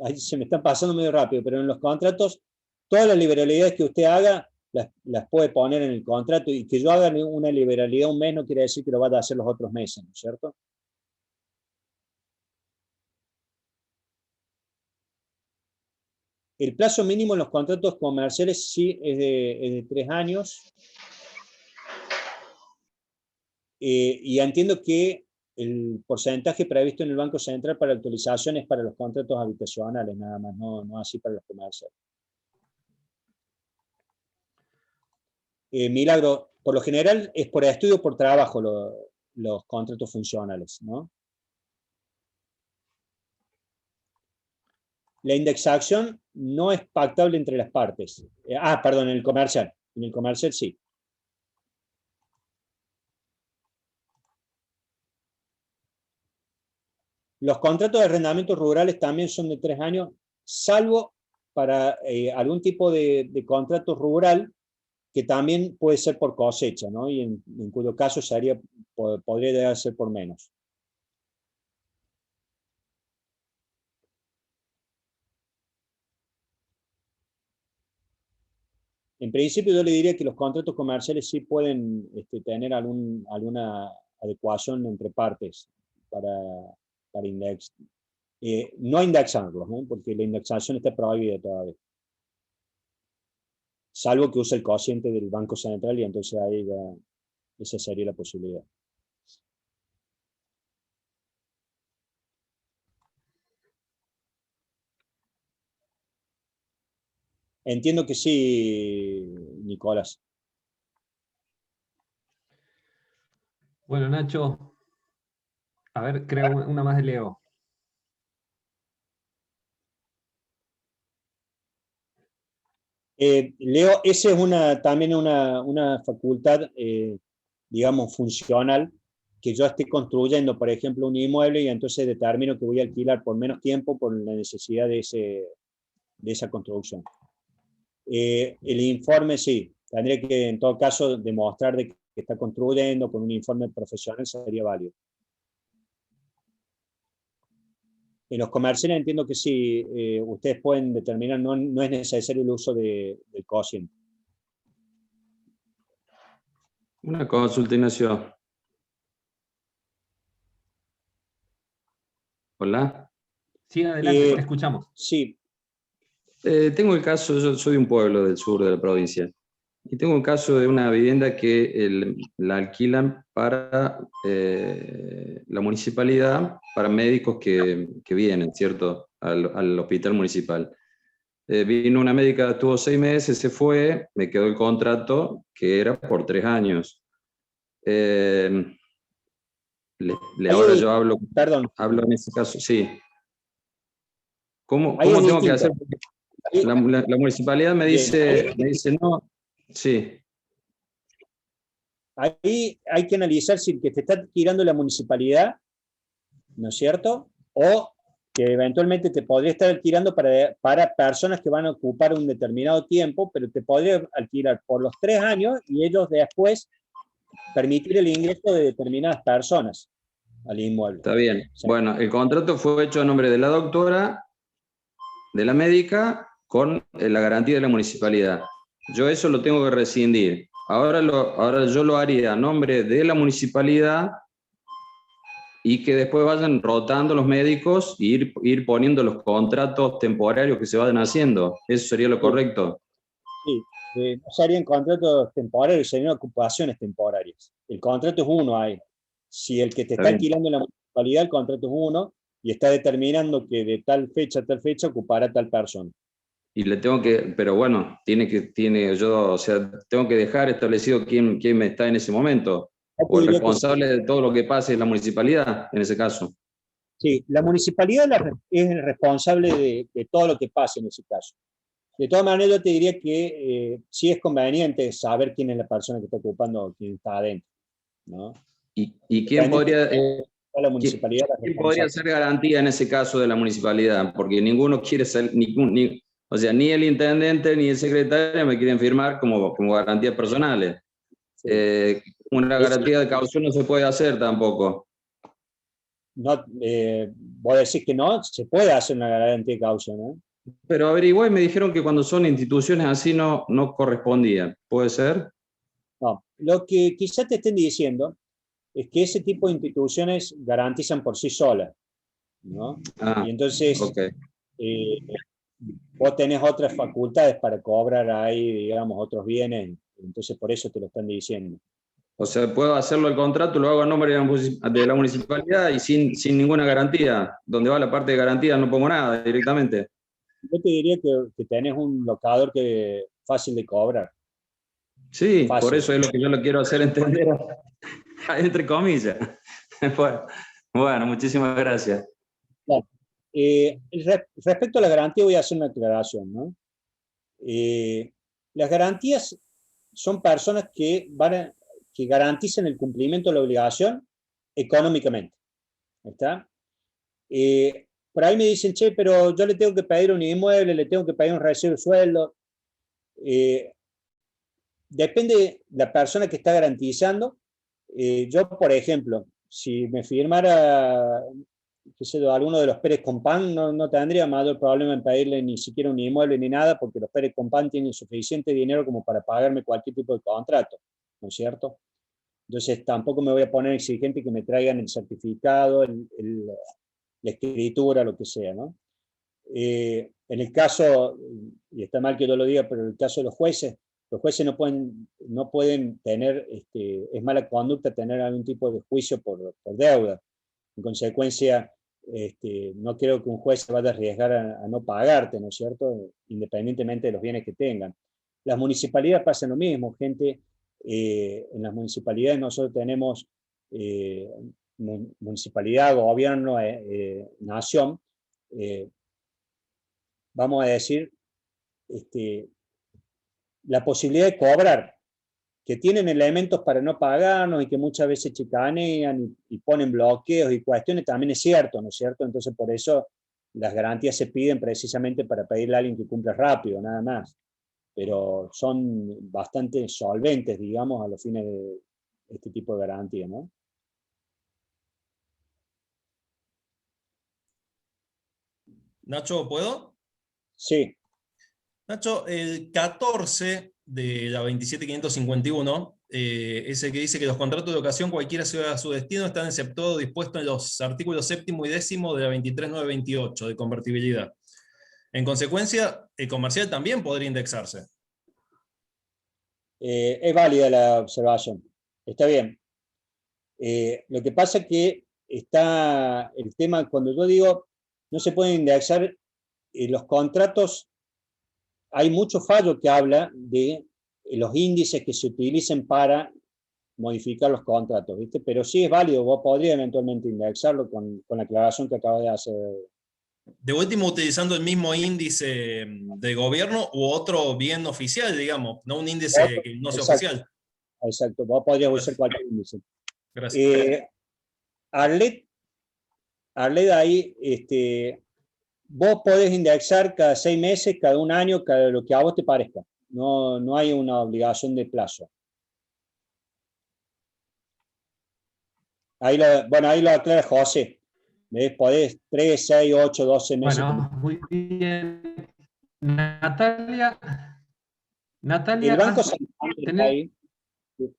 ahí se me están pasando medio rápido, pero en los contratos, todas las liberalidades que usted haga, las puede poner en el contrato, y que yo haga una liberalidad un mes no quiere decir que lo vaya a hacer los otros meses, ¿no es cierto? El plazo mínimo en los contratos comerciales sí es de 3 años, y entiendo que el porcentaje previsto en el Banco Central para actualización es para los contratos habitacionales nada más, no así para los comerciales. Milagro, por lo general es por estudio o por trabajo los contratos funcionales, ¿no? La indexación no es pactable entre las partes. Perdón, en el comercial. En el comercial sí. Los contratos de arrendamientos rurales también son de 3 años, salvo para algún tipo de contrato rural que también puede ser por cosecha, ¿no? Y en cuyo caso podría llegar a ser por menos. En principio yo le diría que los contratos comerciales sí pueden tener alguna adecuación entre partes para index. No indexarlos, ¿no? Porque la indexación está prohibida todavía. Salvo que use el cociente del Banco Central y entonces ahí esa sería la posibilidad. Entiendo que sí, Nicolás. Bueno, Nacho, a ver, creo una más de Leo. Leo, esa es también una facultad, digamos, funcional, que yo esté construyendo, por ejemplo, un inmueble y entonces determino que voy a alquilar por menos tiempo por la necesidad de esa construcción. El informe sí, tendría que en todo caso demostrar de que está construyendo con un informe profesional, sería válido. En los comerciales entiendo que sí, ustedes pueden determinar, no es necesario el uso del cociente. Una consulta, Ignacio. Hola. Sí, adelante, te escuchamos. Sí. Tengo el caso, yo soy de un pueblo del sur de la provincia, y tengo un caso de una vivienda que la alquilan para la municipalidad, para médicos que vienen, ¿cierto?, al hospital municipal. Vino una médica, estuvo 6 meses, se fue, me quedó el contrato, que era por 3 años. Ahora yo hablo en ese caso, sí. ¿Cómo tengo que hacer? La municipalidad me dice no, sí. Ahí hay que analizar si el que te está alquilando la municipalidad, ¿no es cierto? O que eventualmente te podría estar alquilando para personas que van a ocupar un determinado tiempo, pero te podría alquilar por los 3 años y ellos después permitir el ingreso de determinadas personas al inmueble. Está bien. Bueno, el contrato fue hecho a nombre de la doctora, de la médica, con la garantía de la municipalidad. Yo eso lo tengo que rescindir. Ahora yo lo haría a nombre de la municipalidad y que después vayan rotando los médicos e ir poniendo los contratos temporarios que se vayan haciendo. ¿Eso sería lo correcto? Sí, no serían contratos temporarios, serían ocupaciones temporarias. El contrato es uno ahí. Si el que te está alquilando en la municipalidad, el contrato es uno y está determinando que de tal fecha a tal fecha ocupará tal persona. Y le tengo que, pero bueno, tengo que dejar establecido quién me está en ese momento. O el responsable de todo lo que pase es la municipalidad, en ese caso. Sí, la municipalidad es el responsable de todo lo que pase en ese caso. De todas maneras, yo te diría que sí es conveniente saber quién es la persona que está ocupando, quién está adentro, ¿no? ¿Y quién podría, la municipalidad quién podría ser garantía en ese caso de la municipalidad? Porque ninguno quiere ser, o sea, ni el intendente ni el secretario me quieren firmar como garantías personales. Sí. Una garantía de caución no se puede hacer tampoco. No, vos decís que no, se puede hacer una garantía de caución, ¿no? Pero averigué y me dijeron que cuando son instituciones así no correspondía. ¿Puede ser? No, lo que quizás te estén diciendo es que ese tipo de instituciones garantizan por sí solas, ¿no? Y entonces vos tenés otras facultades para cobrar ahí, digamos, otros bienes, entonces por eso te lo están diciendo. O sea, puedo hacerlo el contrato, lo hago a nombre de la municipalidad y sin ninguna garantía. Donde va la parte de garantía no pongo nada directamente. Yo te diría que tenés un locador que fácil de cobrar. Sí, fácil. Por eso es lo que yo lo quiero hacer entender, entre comillas. Bueno, muchísimas gracias. Claro. Respecto a la garantía voy a hacer una aclaración, ¿no? Las garantías son personas que garantizan el cumplimiento de la obligación económicamente. ¿Está? Por ahí me dicen, che, pero yo le tengo que pedir un inmueble, le tengo que pedir un recibo de sueldo. depende de la persona que está garantizando. Yo, por ejemplo, si me firmara, qué sé yo, alguno de los Pérez Compán, no tendría mayor problema en pedirle ni siquiera un inmueble ni nada, porque los Pérez Compán tienen suficiente dinero como para pagarme cualquier tipo de contrato, ¿no es cierto? Entonces tampoco me voy a poner exigente que me traigan el certificado, la escritura, lo que sea, ¿no? En el caso, y está mal que yo lo diga, pero en el caso de los jueces no pueden tener, es mala conducta tener algún tipo de juicio por deuda. En consecuencia, no creo que un juez se vaya a arriesgar a no pagarte, ¿no es cierto? Independientemente de los bienes que tengan. Las municipalidades pasan lo mismo, gente. En las municipalidades nosotros tenemos municipalidad, gobierno, nación, vamos a decir, la posibilidad de cobrar, que tienen elementos para no pagarnos y que muchas veces chicanean y ponen bloqueos y cuestiones, también es cierto, ¿no es cierto? Entonces por eso las garantías se piden precisamente para pedirle a alguien que cumpla rápido, nada más. Pero son bastante solventes, digamos, a los fines de este tipo de garantía, ¿no? Nacho, ¿puedo? Sí. Nacho, el 14 de la 27551 es el que dice que los contratos de locación, cualquiera sea su destino, están exceptuados dispuestos en los artículos 7º y 10º de la 23928 de convertibilidad. En consecuencia, el comercial también podría indexarse. Es válida la observación, está bien. Lo que pasa es que está el tema, cuando yo digo no se pueden indexar los contratos, hay mucho fallo que habla de los índices que se utilicen para modificar los contratos, ¿viste? Pero sí es válido, vos podrías eventualmente indexarlo con la aclaración que acaba de hacer. De último, utilizando el mismo índice de gobierno u otro bien oficial, digamos, no un índice que no sea oficial. Exacto, vos podrías usar cualquier índice. Gracias. Arlet ahí, vos podés indexar cada 6 meses, cada un año, cada lo que a vos te parezca. No hay una obligación de plazo. Ahí lo aclara José. Podés 3, 6, 8, 12 meses. Bueno, muy bien. Natalia. El Banco Santander ahí,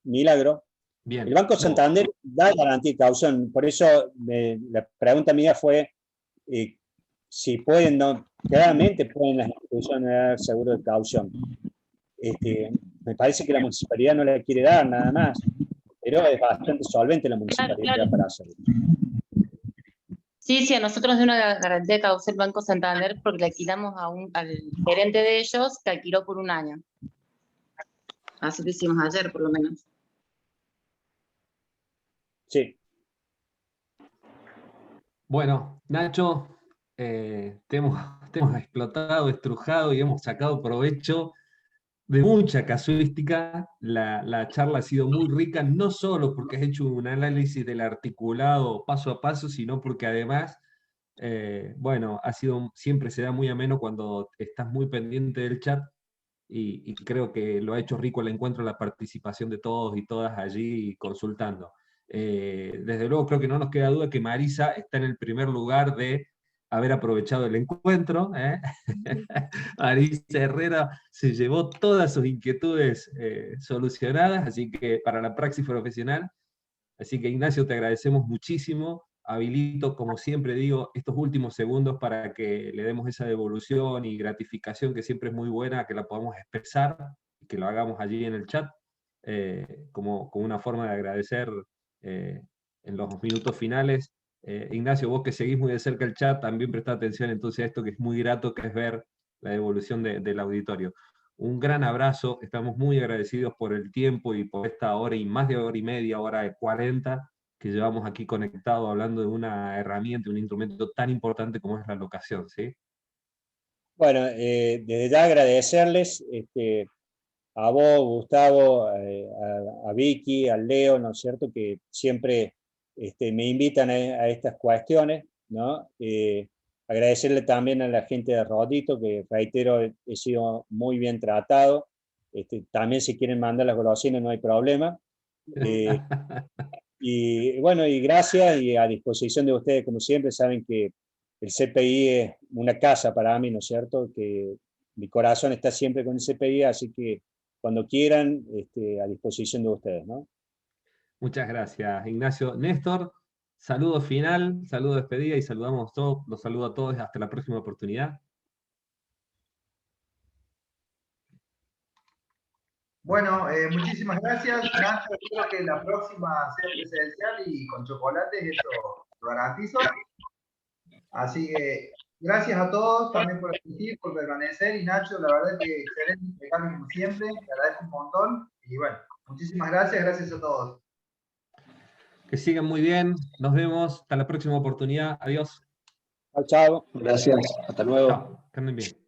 milagro. Bien. El Banco Santander da garantía de caución. Por eso la pregunta mía fue si pueden, claramente pueden las instituciones dar seguro de caución. Me parece que la municipalidad no le quiere dar nada más, pero es bastante solvente la municipalidad claro. para hacerlo. Sí, a nosotros nos dio una garantía de caución el Banco Santander porque le alquilamos al gerente de ellos, que alquiló por un año. Así lo hicimos ayer, por lo menos. Sí. Bueno, Nacho, te hemos explotado, estrujado y hemos sacado provecho de mucha casuística. La charla ha sido muy rica, no solo porque has hecho un análisis del articulado paso a paso, sino porque además, bueno, siempre se da muy ameno cuando estás muy pendiente del chat y creo que lo ha hecho rico el encuentro, la participación de todos y todas allí consultando. Desde luego creo que no nos queda duda que Marisa está en el primer lugar de haber aprovechado el encuentro. Marisa Herrera se llevó todas sus inquietudes solucionadas, así que para la praxis profesional. Así que Ignacio, te agradecemos muchísimo. Habilito, como siempre digo, estos últimos segundos para que le demos esa devolución y gratificación que siempre es muy buena, que la podamos expresar y que lo hagamos allí en el chat, como una forma de agradecer en los minutos finales. Ignacio, vos que seguís muy de cerca el chat, también presta atención entonces a esto que es muy grato, que es ver la devolución del auditorio. Un gran abrazo, estamos muy agradecidos por el tiempo y por esta hora y más de hora y media, hora de 40, que llevamos aquí conectado hablando de una herramienta, un instrumento tan importante como es la locación, ¿sí? Bueno, desde ya agradecerles a vos, Gustavo, a Vicky, al Leo, ¿no es cierto?, que siempre me invitan a estas cuestiones, ¿no? Agradecerle también a la gente de Rodito, que reitero, he sido muy bien tratado. También si quieren mandar las golosinas no hay problema. Y bueno, y gracias y a disposición de ustedes, como siempre, saben que el CPI es una casa para mí, ¿no es cierto? Que mi corazón está siempre con el CPI, así que cuando quieran, a disposición de ustedes, ¿no? Muchas gracias, Ignacio. Néstor, saludo final, saludo de despedida y saludamos todos, los saludo a todos hasta la próxima oportunidad. Bueno, muchísimas gracias, Nacho. Espero que la próxima sea presencial y con chocolates, eso lo garantizo. Así que gracias a todos también por asistir, por permanecer. Y Nacho, la verdad que excelente impecable como siempre. Te agradezco un montón. Y bueno, muchísimas gracias. Gracias a todos. Que sigan muy bien. Nos vemos. Hasta la próxima oportunidad. Adiós. Chao, chao. Gracias. Hasta luego. Chao. Que anden bien.